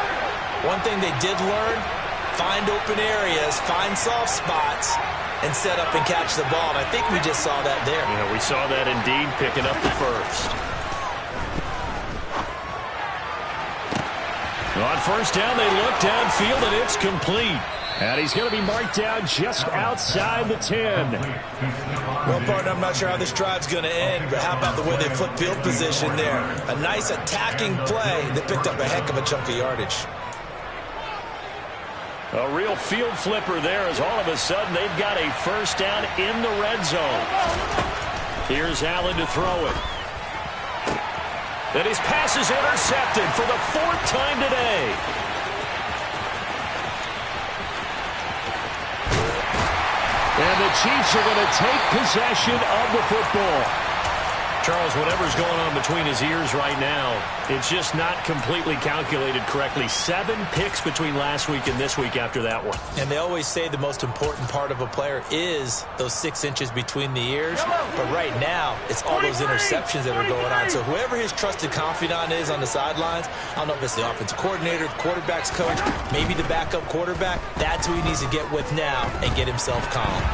one thing they did learn, find open areas, find soft spots, and set up and catch the ball. And I think we just saw that there. Yeah, we saw that indeed, picking up the 1st. On 1st down, they look downfield, and it's complete. And he's going to be marked down just outside the 10. Well, partner, I'm not sure how this drive's going to end, but how about the way they flip field position there? A nice attacking play that picked up a heck of a chunk of yardage. A real field flipper there, as all of a sudden they've got a 1st down in the red zone. Here's Allen to throw it. And his pass is intercepted for the 4th time today. And the Chiefs are going to take possession of the football. Charles, whatever's going on between his ears right now, it's just not completely calculated correctly. 7 picks between last week and this week after that one. And they always say the most important part of a player is those 6 inches between the ears. But right now, it's all those interceptions that are going on. So whoever his trusted confidant is on the sidelines, I don't know if it's the offensive coordinator, the quarterback's coach, maybe the backup quarterback, that's who he needs to get with now and get himself calm.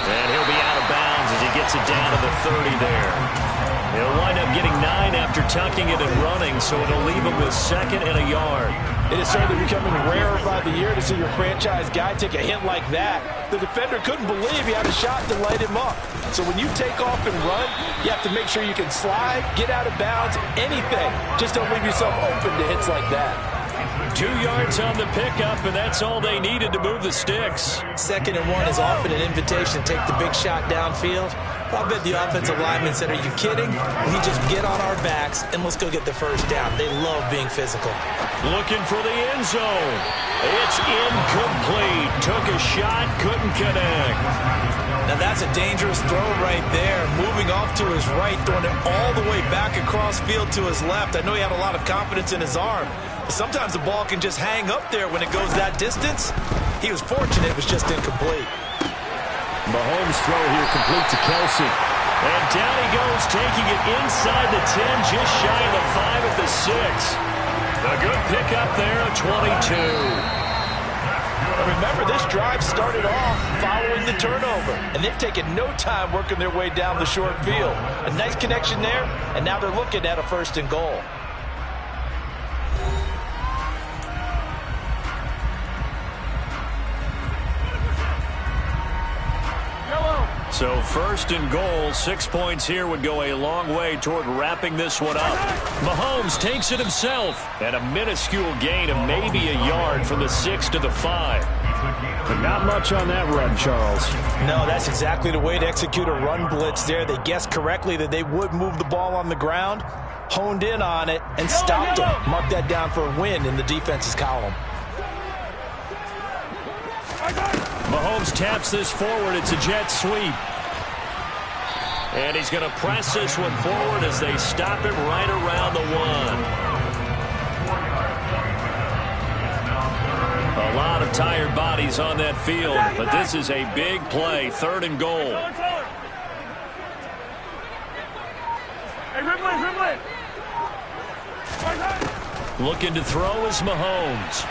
And he'll be out of bounds as he gets it down to the 30 there. He'll wind up getting 9 after tucking it and running, so it'll leave him with 2nd and a yard. It is certainly becoming rarer by the year to see your franchise guy take a hit like that. The defender couldn't believe he had a shot to light him up. So when you take off and run, you have to make sure you can slide, get out of bounds, anything. Just don't leave yourself open to hits like that. 2 yards on the pickup, and that's all they needed to move the sticks. 2nd and 1 is often an invitation to take the big shot downfield. I bet the offensive lineman said, are you kidding? We just get on our backs and let's go get the first down. They love being physical. Looking for the end zone. It's incomplete. Took a shot, couldn't connect. Now that's a dangerous throw right there. Moving off to his right, throwing it all the way back across field to his left. I know he had a lot of confidence in his arm, but sometimes the ball can just hang up there when it goes that distance. He was fortunate it was just incomplete. Mahomes' throw here complete to Kelsey. And down he goes, taking it inside the 10, just shy of the 5 at the 6. A good pickup there, a 22. Remember, this drive started off following the turnover, and they've taken no time working their way down the short field. A nice connection there, and now they're looking at a 1st and goal. So 1st and goal, 6 points here would go a long way toward wrapping this one up. Mahomes takes it himself, and a minuscule gain of maybe a yard from the 6 to the 5. But not much on that run, Charles. No, that's exactly the way to execute a run blitz there. They guessed correctly that they would move the ball on the ground, honed in on it, and stopped them. Mark that down for a win in the defense's column. Mahomes taps this forward. It's a jet sweep. And he's going to press this one forward as they stop him right around the 1. A lot of tired bodies on that field, but this is a big play, 3rd and goal. Looking to throw is Mahomes.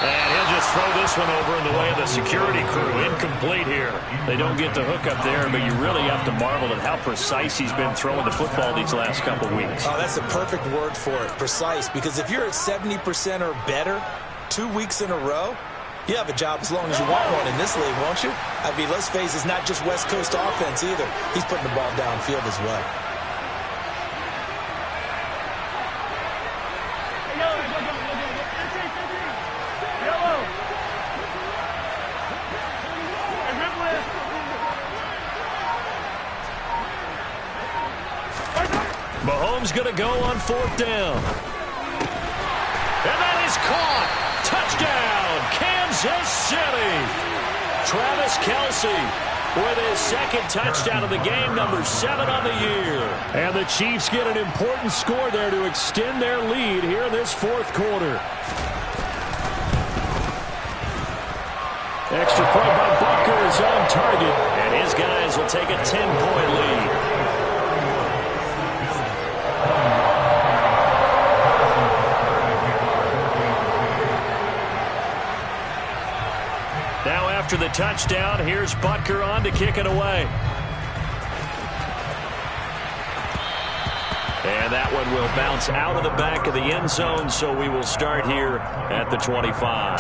And he'll just throw this one over in the way of the security crew. Incomplete here. They don't get the hook up there, but you really have to marvel at how precise he's been throwing the football these last couple weeks. Oh, that's the perfect word for it, precise. Because if you're at 70% or better 2 weeks in a row, you have a job as long as you want one in this league, won't you? I mean, let's face it, it's not just West Coast offense either. He's putting the ball downfield as well. Mahomes going to go on 4th down. And that is caught. Touchdown, Kansas City. Travis Kelce with his 2nd touchdown of the game, number 7 on the year. And the Chiefs get an important score there to extend their lead here in this 4th quarter. Extra point by Butker is on target, and his guys will take a 10-point lead. Now after the touchdown, here's Butker on to kick it away. And that one will bounce out of the back of the end zone, so we will start here at the 25.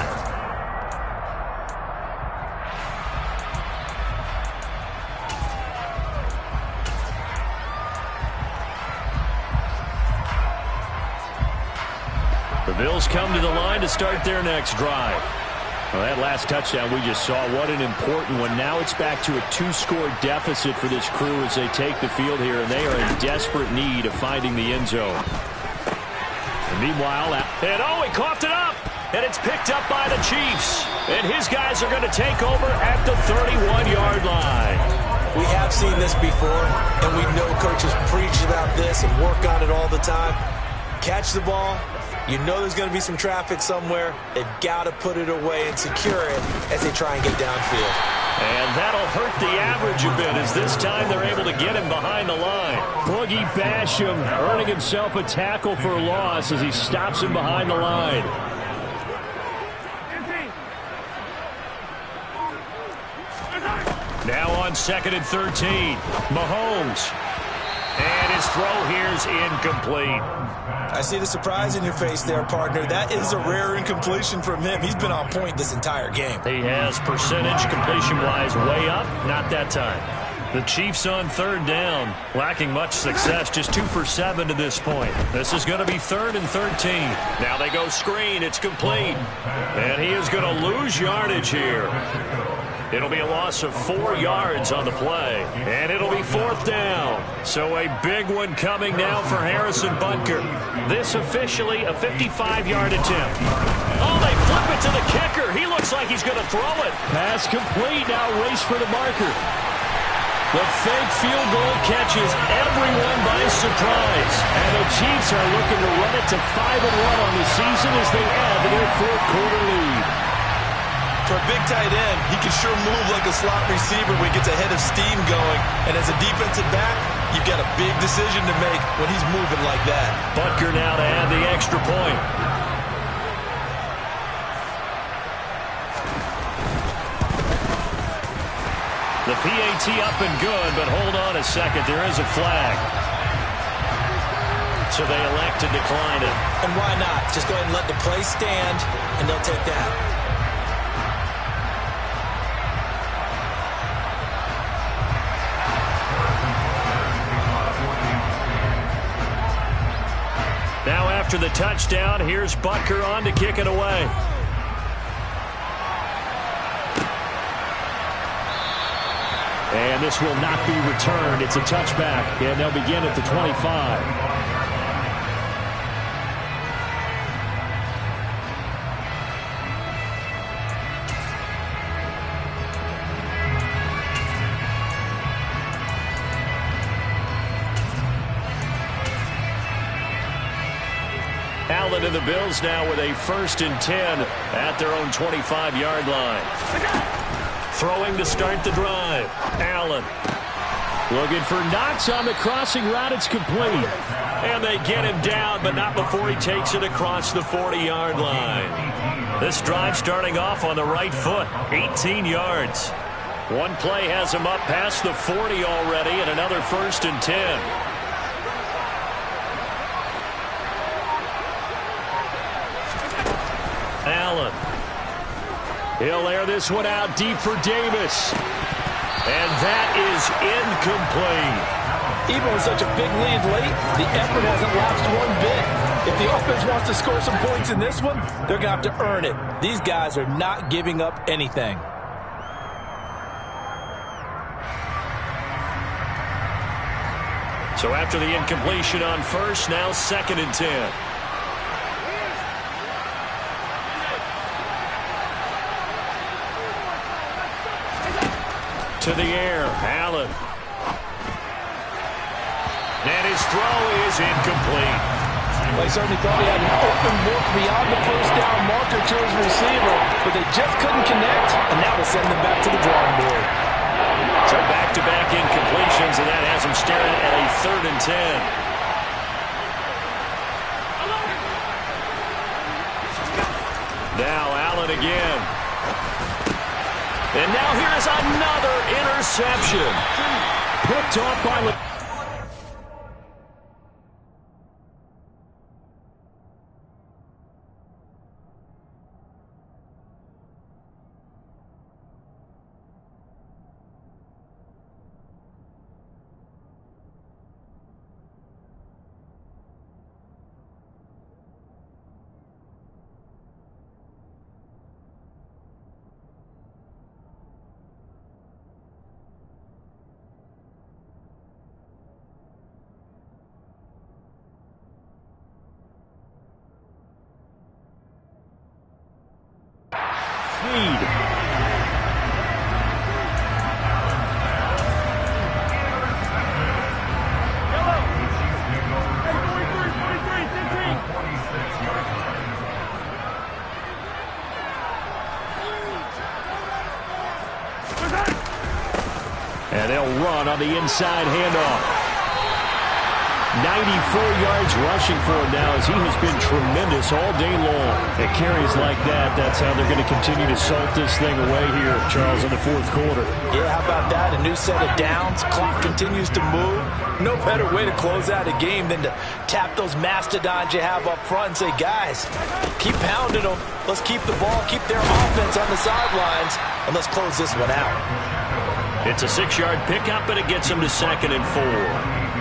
The Bills come to the line to start their next drive. Well, that last touchdown we just saw, what an important one. Now it's back to a 2-score deficit for this crew as they take the field here, and they are in desperate need of finding the end zone. And meanwhile, he coughed it up, and it's picked up by the Chiefs. And his guys are going to take over at the 31-yard line. We have seen this before, and we know coaches preach about this and work on it all the time. Catch the ball. You know there's going to be some traffic somewhere. They've got to put it away and secure it as they try and get downfield. And that'll hurt the average a bit as this time they're able to get him behind the line. Boogie Basham earning himself a tackle for a loss as he stops him behind the line. Now on 2nd and 13, Mahomes. And his throw here is incomplete. I see the surprise in your face there, partner. That is a rare incompletion from him. He's been on point this entire game. He has percentage completion-wise way up. Not that time. The Chiefs on third down, lacking much success, just 2 for 7 to this point. This is going to be 3rd and 13. Now they go screen, it's complete. And he is going to lose yardage here. It'll be a loss of 4 yards on the play, and it'll be 4th down. So a big one coming now for Harrison Butker. This officially a 55-yard attempt. Oh, they flip it to the kicker. He looks like he's going to throw it. Pass complete, now race for the marker. The fake field goal catches everyone by surprise. And the Chiefs are looking to run it to 5-1 on the season as they add to their 4th quarter lead. For a big tight end, he can sure move like a slot receiver when he gets a head of steam going. And as a defensive back, you've got a big decision to make when he's moving like that. Butker now to add the extra point. The PAT up and good, but hold on a second. There is a flag. So they elect to decline it. And why not? Just go ahead and let the play stand, and they'll take that. Now after the touchdown, here's Butker on to kick it away. And this will not be returned. It's a touchback, and they'll begin at the 25. Allen and the Bills now with a 1st and 10 at their own 25-yard line. Throwing to start the drive. Allen looking for Knox on the crossing route. It's complete. And they get him down, but not before he takes it across the 40-yard line. This drive starting off on the right foot. 18 yards. One play has him up past the 40 already, and another 1st and 10. Allen. He'll air this one out deep for Davis. And that is incomplete. Even with such a big lead late, the effort hasn't lapsed one bit. If the offense wants to score some points in this one, they're going to have to earn it. These guys are not giving up anything. So after the incompletion on 1st, now 2nd and 10. To the air, Allen. And his throw is incomplete. They certainly thought he had an open look beyond the 1st down marker to his receiver, but they just couldn't connect, and that will send them back to the drawing board. So back-to-back incompletions, and that has him staring at a 3rd and 10. Now Allen again. And now here's another interception. Picked off by... And they'll run on the inside handoff. 94 yards rushing for him now as he has been tremendous all day long. At carries like that, that's how they're going to continue to salt this thing away here, Charles, in the 4th quarter. Yeah, how about that? A new set of downs. Clock continues to move. No better way to close out a game than to tap those mastodons you have up front and say, guys, keep pounding them. Let's keep the ball, keep their offense on the sidelines, and let's close this one out. It's a 6-yard pickup, and it gets him to 2nd and 4.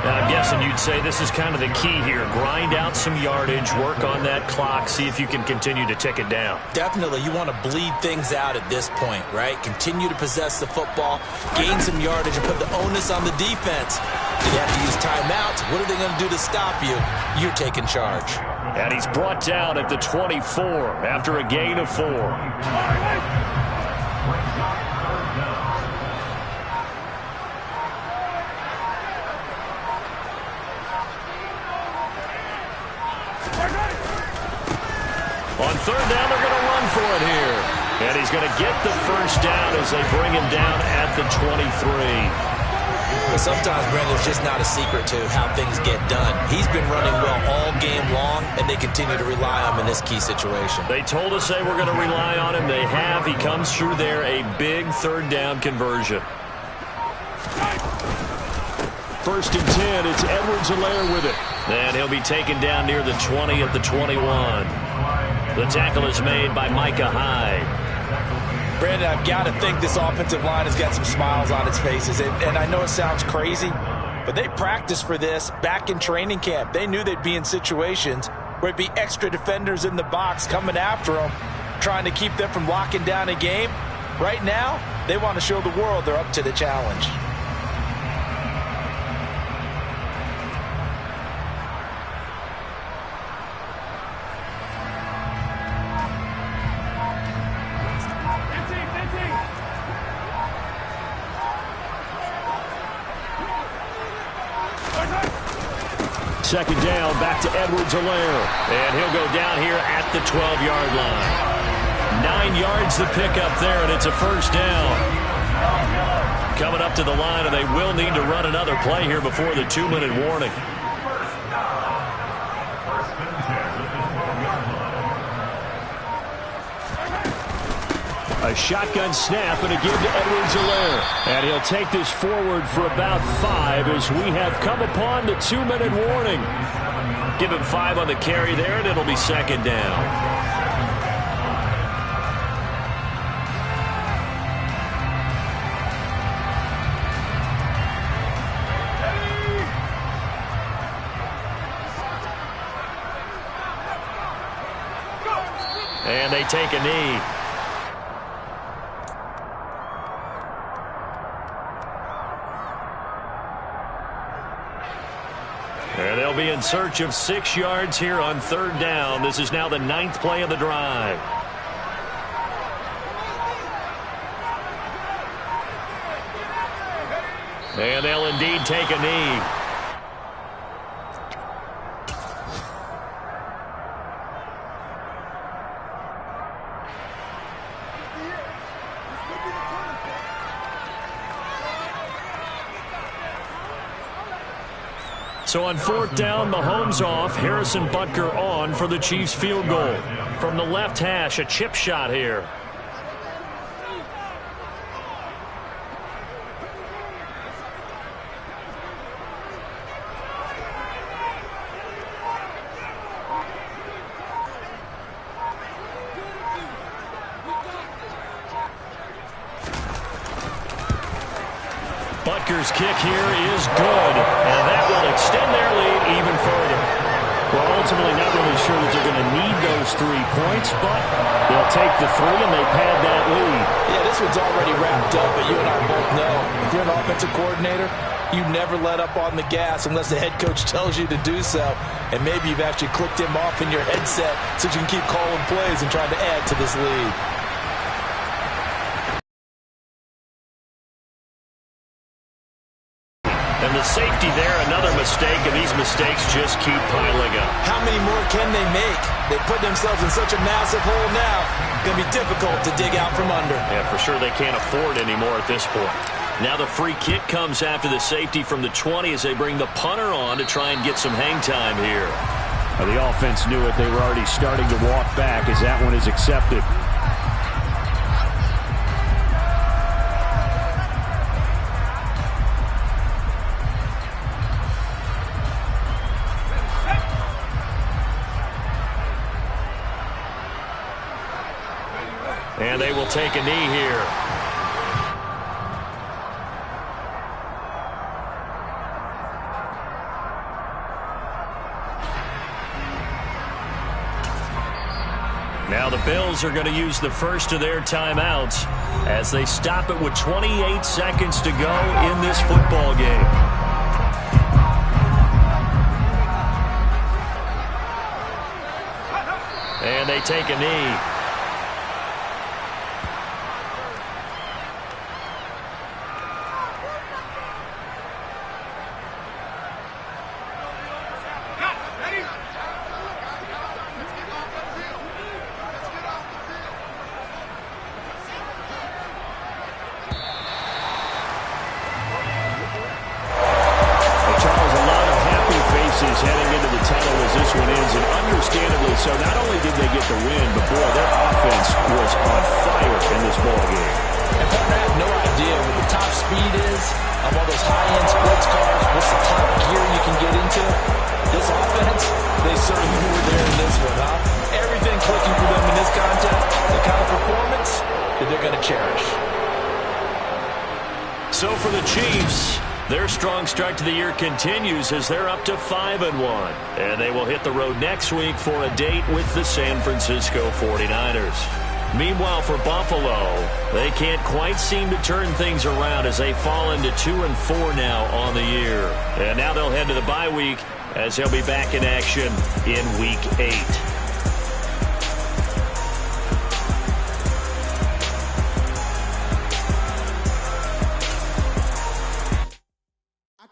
I'm guessing you'd say this is kind of the key here. Grind out some yardage, work on that clock, see if you can continue to tick it down. Definitely. You want to bleed things out at this point, right? Continue to possess the football, gain some yardage, and put the onus on the defense. Do they have to use timeouts? What are they going to do to stop you? You're taking charge. And he's brought down at the 24 after a gain of 4. On 3rd down, they're going to run for it here. And he's going to get the 1st down as they bring him down at the 23. But sometimes, Brandon, it's just not a secret to how things get done. He's been running well all game long, and they continue to rely on him in this key situation. They told us they were going to rely on him. They have. He comes through there, a big 3rd down conversion. 1st and 10, it's Edwards-Helaire with it. And he'll be taken down near the 20 at the 21. The tackle is made by Micah Hyde. Brandon, I've got to think this offensive line has got some smiles on its faces. And I know it sounds crazy, but they practiced for this back in training camp. They knew they'd be in situations where it'd be extra defenders in the box coming after them, trying to keep them from locking down a game. Right now, they want to show the world they're up to the challenge. Second down, back to Edwards-Helaire. And he'll go down here at the 12-yard line. 9 yards to pick up there, and it's a 1st down. Coming up to the line, and they will need to run another play here before the 2-minute warning. A shotgun snap and a give to Edwards-Helaire. And he'll take this forward for about 5 as we have come upon the 2-minute warning. Give him 5 on the carry there, and it'll be 2nd down. And they take a knee. And they'll be in search of 6 yards here on 3rd down. This is now the 9th play of the drive. And they'll indeed take a knee. So on 4th down, Mahomes off. Harrison Butker on for the Chiefs field goal. From the left hash, a chip shot here. Butker's kick here is good, and that will extend their lead even further. We're ultimately not really sure that they're going to need those 3 points, but they'll take the 3 and they pad that lead. Yeah, this one's already wrapped up, but you and I both know if you're an offensive coordinator, you never let up on the gas unless the head coach tells you to do so. And maybe you've actually clicked him off in your headset so you can keep calling plays and trying to add to this lead. And the safety there, another mistake, and these mistakes just keep piling up. How many more can they make? They put themselves in such a massive hole now. Going to be difficult to dig out from under. Yeah, for sure they can't afford anymore at this point. Now the free kick comes after the safety from the 20 as they bring the punter on to try and get some hang time here. Well, the offense knew it. They were already starting to walk back as that one is accepted. And they will take a knee here. Now the Bills are going to use the first of their timeouts as they stop it with 28 seconds to go in this football game. And they take a knee. Heading into the tunnel as this one ends, and understandably so. Not only did they get the win, but boy, their offense was on fire in this ball game. And I have no idea what the top speed is of all those high-end sports cars. What's the top gear you can get into? This offense, they certainly were there in this one, huh? Everything clicking for them in this contest, the kind of performance that they're going to cherish. So for the Chiefs, their strong start to the year continues as they're up to 5-1. And they will hit the road next week for a date with the San Francisco 49ers. Meanwhile, for Buffalo, they can't quite seem to turn things around as they fall into 2-4 now on the year. And now they'll head to the bye week as they'll be back in action in Week 8.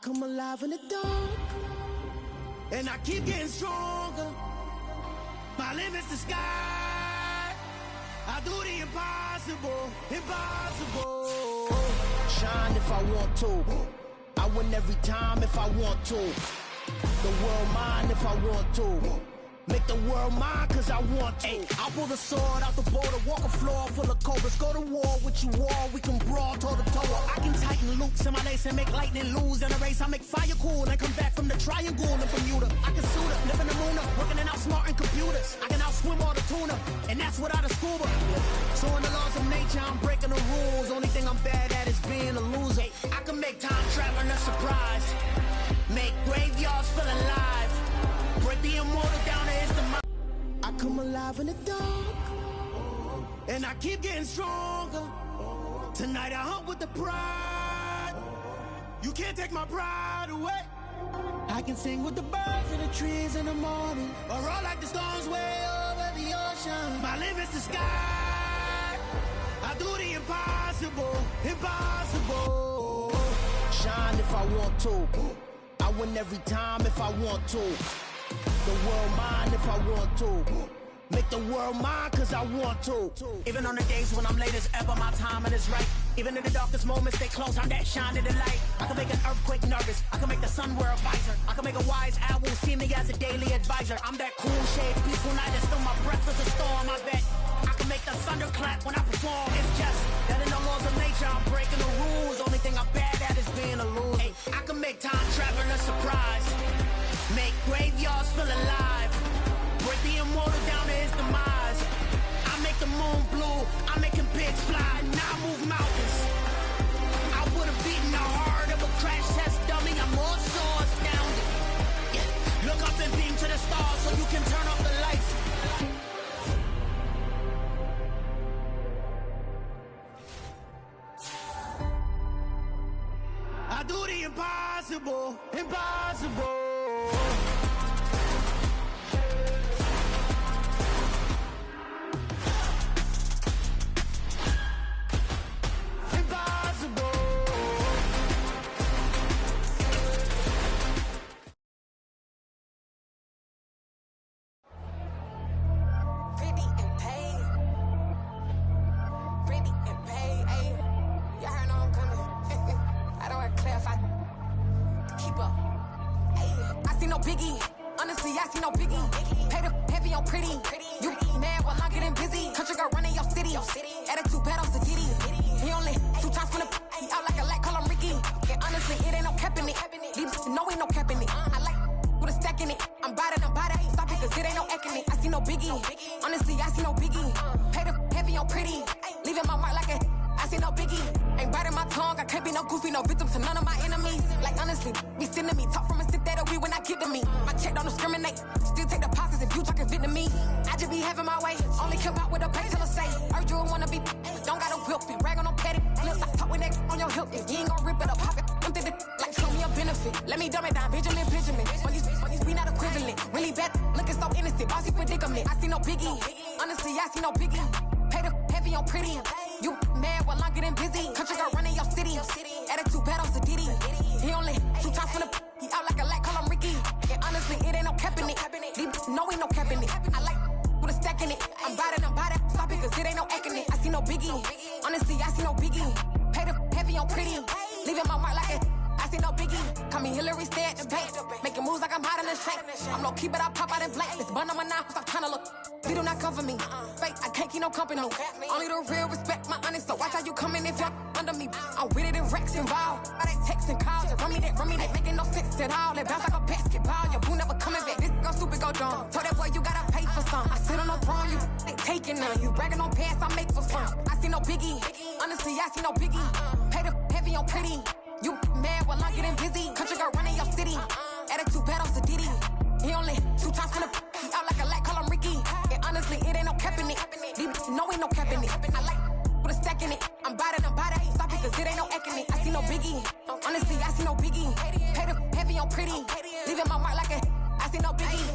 Come alive in the dark, and I keep getting stronger. My limit's the sky. I do the impossible, impossible. Shine if I want to. I win every time if I want to. The world mine if I want to. Make the world mine cause I want to. Ay, I'll pull the sword out the border, walk a floor full of cobras. Go to war with you all, we can brawl toe to toe. I can tighten loops in my lace and make lightning lose in a race. I make fire cool and come back from the triangle in Bermuda. I can suit up, live in the moon up, working and outsmarting computers. I can outswim all the tuna, and that's without a scuba. So in the laws of nature, I'm breaking the rules. Only thing I'm bad at is being a loser. I can make time traveling a surprise, make graveyards feel alive. Break the immortal down to his demise. I come alive in the dark, and I keep getting stronger. Tonight I hunt with the pride. You can't take my pride away. I can sing with the birds and the trees in the morning, or roll like the storms way over the ocean. My limit's the sky. I do the impossible, impossible. Shine if I want to. I win every time if I want to. The world mine if I want to. Make the world mine cause I want to. Even on the days when I'm late as ever, my timing is right. Even in the darkest moments, stay close, I'm that shining the light. I can make an earthquake nervous, I can make the sun wear a visor. I can make a wise owl see me as a daily advisor. I'm that cool shade, peaceful night, and still my breath is a storm, I bet. I can make the thunder clap when I perform. It's just that in the laws of nature, I'm breaking the rules. Only thing I'm bad at is being a loser. Hey, I can make time travel a surprise, make graveyards feel alive. Break the immortal down to his demise. I make the moon blue, I make him pigs fly, now I move mountains. I would've beaten the heart of a crash test dummy. I'm more so astounded. Yeah. Look up and beam to the stars so you can turn off the lights. I do the impossible, impossible. Who talking Vietnamese? I just be having my way. Only kept out with a pay till I say. Heard you wanna be, don't gotta whip it. Rag on no petty lips. I talk with that on your hip. If you ain't gon' rip it up, pop it. Empty the like show me a benefit. Let me dumb it down, Benjamin. For these we not equivalent. Really bad, looking so innocent. Bossy predicament. I see no biggie. Honestly, I see no biggie. Pay the heavy on pretty. You mad while I'm getting busy. Country girl running your city. Attitude bad on Sadiddy. He only 2 times from the. He out like a light, call him Ricky. And honestly, it ain't no cap in it. No, ain't no cap in it. I like with a stack in it. I'm by that. Stop it, cause it ain't no acting it. I see no biggie. Honestly, I see no biggie. Pay the heavy on pretty. Leaving my mark like it. I see no biggie. Call me Hillary, stay at the bank. Making moves like I'm hot in the shank. I'm low key, but I pop out in blank. This bun on my knife, stop trying to look. They do not cover me. Fake, I can't keep no company. Only the real respect my honest. So watch how you coming if you're under me. I'm with it and Rex involved. All they texting calls and run me that making no sense at all. They bounce like a basketball. Your boo never coming back. This go stupid, go dumb. Told that boy you gotta pay for some. I sit on no throne, you ain't taking none. You bragging on pants, I make for fun. I see no biggie. Honestly, I see no biggie. Pay the heavy on pretty. You mad while I'm getting busy. Country girl running your city. Attitude bad on Sadiddy. He only 2 times from the. He out like a light, call him Ricky. And honestly, it ain't no cap in it. No, ain't no cap in it. I like with a stack in it. I'm by that. Stop it, cause it ain't no acting it. I see no biggie. Honestly, I see no biggie. Pay the heavy on pretty. Leaving my mark like a. I see no biggie.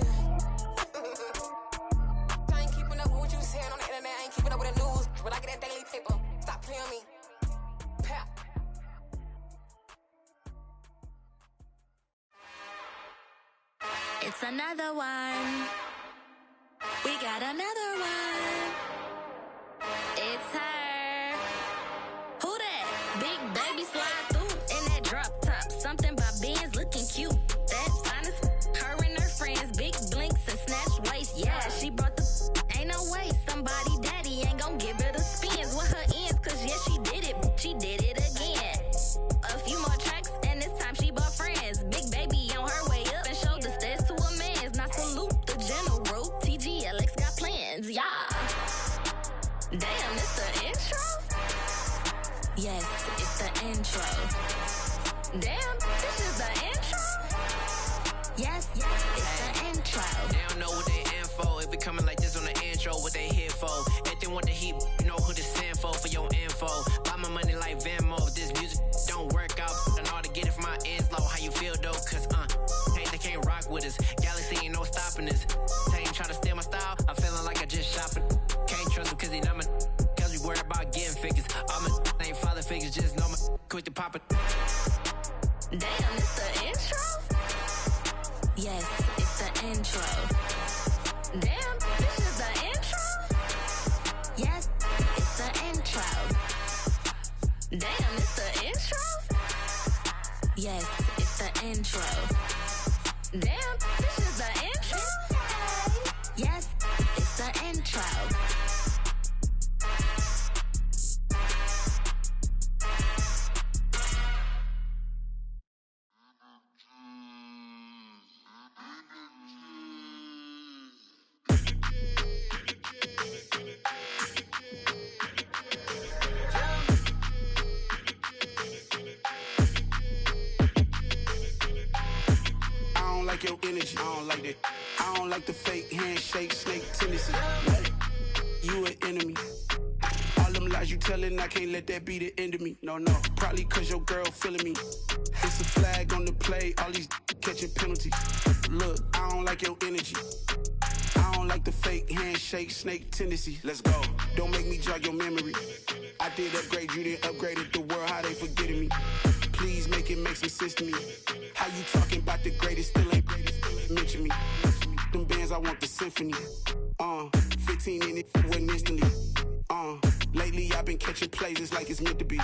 I ain't keeping up with what you saying on the internet. I ain't keeping up with the news. But I get that daily paper. Stop playing me. Pap. It's another one. We got another one. It's her. Who that? Big baby slide through in that drop top. Something about Benz looking cute. That's honest. Her and her friends, big blinks and snatch waist. Yeah, she brought the. Ain't no way somebody daddy ain't gon' give her the spins with her ends. Cause yeah, she did it. She did it again. A few more tracks and this time she bought friends. Big baby on her way up and showed the stairs to a man's. Now salute the general. TGLX got plans, yeah. Damn, it's the intro? Yes, it's the intro. Damn, this is the intro? Yes, it's the intro. They don't know what they in for. If we coming like this on the intro, what they here for? If they want the heat, you know who to send for your info. Buy my money like Venmo. If this music don't work out, and all to get it from my ends low. How you feel though? Cause they can't rock with us. Galaxy ain't no stopping us. They ain't try to steal my style. I'm feeling like I just shopping. Can't trust him cause he not my. Cause we worried about getting figures. All my ain't father figures, just know my quick to pop it. Damn, it's the intro? Yes, it's the intro. Damn, this is the intro? Yes, it's the intro. Damn, it's the intro? Yes, it's the intro. Damn, this is the intro? Yes, it's the intro. Your energy, I don't like that. I don't like the fake handshake, snake tendency. You an enemy. All them lies you telling, I can't let that be the end of me. No, probably cause your girl feeling me. It's a flag on the play, all these catching penalties. Look, I don't like your energy. I don't like the fake handshake, snake tendency. Let's go. Don't make me jog your memory. I did upgrade, you didn't upgrade it. The world, how they forgetting me. Please make it make some sense to me. How you talking about the greatest, still ain't greatest, still ain't mention me. Them bands, I want the symphony. 15 in it, wasn't instantly. Lately I've been catching plays, it's like it's meant to be.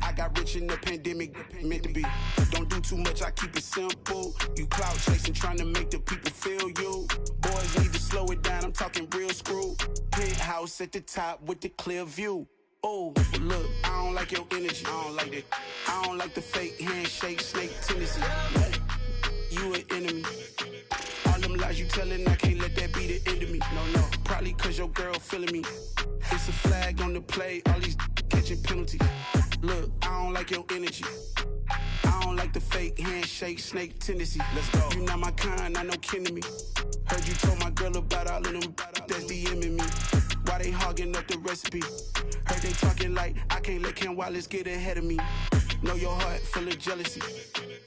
I got rich in the pandemic, meant to be. Don't do too much, I keep it simple. You clout chasing, trying to make the people feel you. Boys need to slow it down, I'm talking real screw. Penthouse at the top with the clear view. Oh, look, I don't like your energy, I don't like that. I don't like the fake handshake, snake tendency. You an enemy. All them lies you telling, I can't let that be the end of me. No, probably cause your girl feeling me. It's a flag on the play, all these catching penalties. Look, I don't like your energy. I I don't like the fake handshake, snake tendency. Let's go. You not my kind, I know kidding me. Heard you told my girl about all of them that's DMing me. Why they hogging up the recipe? Heard they talking like I can't let Ken Wallace get ahead of me. Know your heart full of jealousy.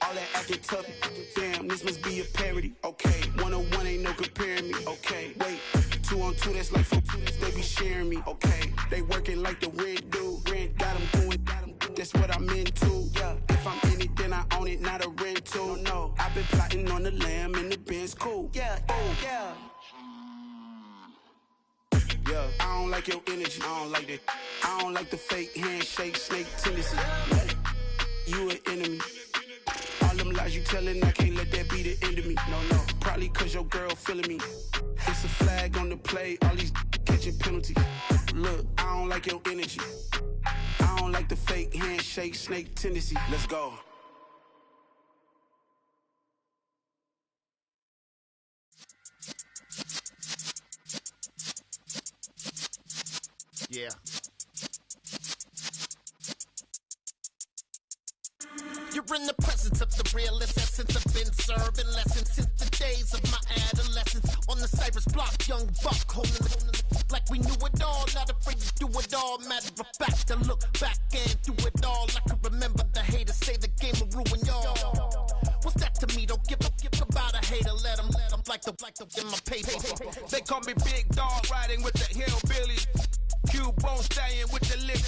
All that acting tough. Damn, this must be a parody. Okay, 1-on-1 ain't no comparing me. Okay, wait, 2-on-2 that's like 4. They be sharing me. Okay, they working like the red dude. Red got them doing. That's what I'm into. Yeah, if I'm in it, then I own it, not a rental. No, I've been plotting on the lamb and the Benz cool. Yeah, oh yeah. Yeah, I don't like your energy. I don't like that. I don't like the fake handshake, snake tendency. You an enemy. All them lies you telling, I can't let that be the end of me. No, probably cause your girl feeling me. It's a flag on the play, all these catching penalties. Look, I don't like your energy. I don't like the fake handshake, snake tendency. Let's go. Yeah. You're in the presence of the realest essence. I've been serving lessons since the days of my adolescence. On the Cypress block, young buck holding it like we knew it all. Not afraid to do it all. Matter of fact, I look back and do it all. I can remember the haters say the game will ruin y'all. What's that to me? Don't give about a hater. Let them like the in my paper. They call me Big Dog, riding with the hillbillies. Cubone stallion with the lick.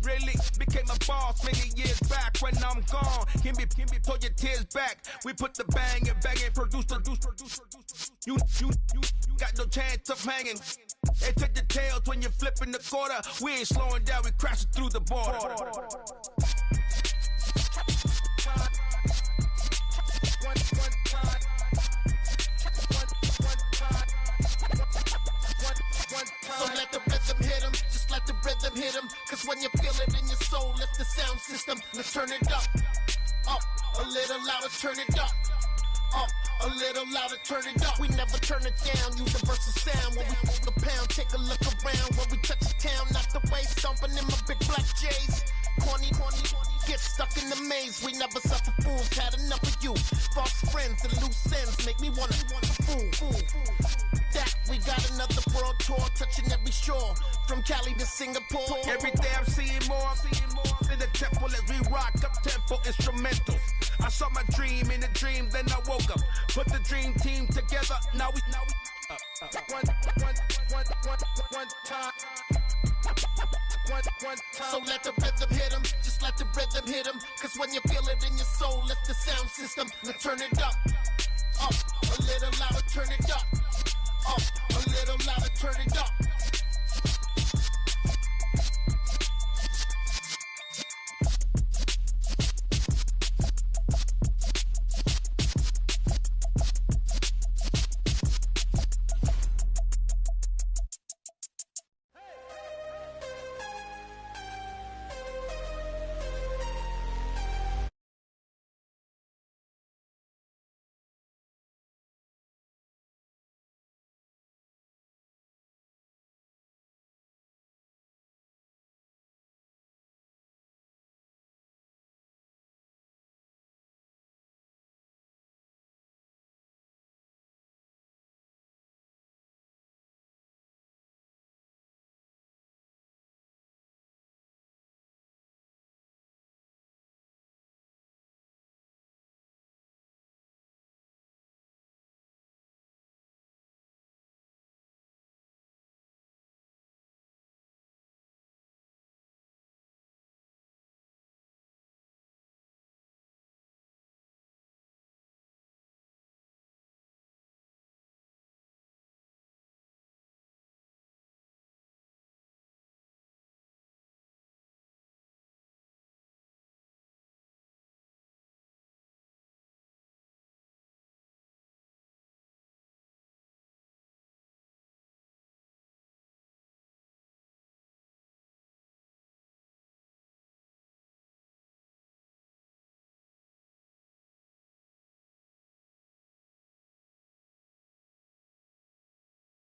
Really became a boss many years back. When I'm gone, can be pull your tears back. We put the bang and produce. You got no chance of hanging. They take the tails when you're flipping the quarter. We ain't slowing down, we crashing through the border. So let the rhythm hit him, just let the rhythm hit him. Cause when you feel it in your soul, lift the sound system. Let's turn it up, a little louder, turn it up. A little louder, turn it up. We never turn it down, universal sound. When we move the pound, take a look around. When we touch the town, not the way, stomping in my big black J's. Corny, get stuck in the maze. We never suffer fools, had enough of you. False friends and loose ends make me wanna fool. That we got another world tour, touching every shore, from Cali to Singapore. Every day I'm seeing more in the temple as we rock up tempo instrumentals. I saw my dream in a dream, then I woke up. Put the dream team together, now we one time. So let the rhythm hit him, just let the rhythm hit him. Cause when you feel it in your soul, lift the sound system. Let's turn it up, a little louder, turn it up, a little louder, turn it up.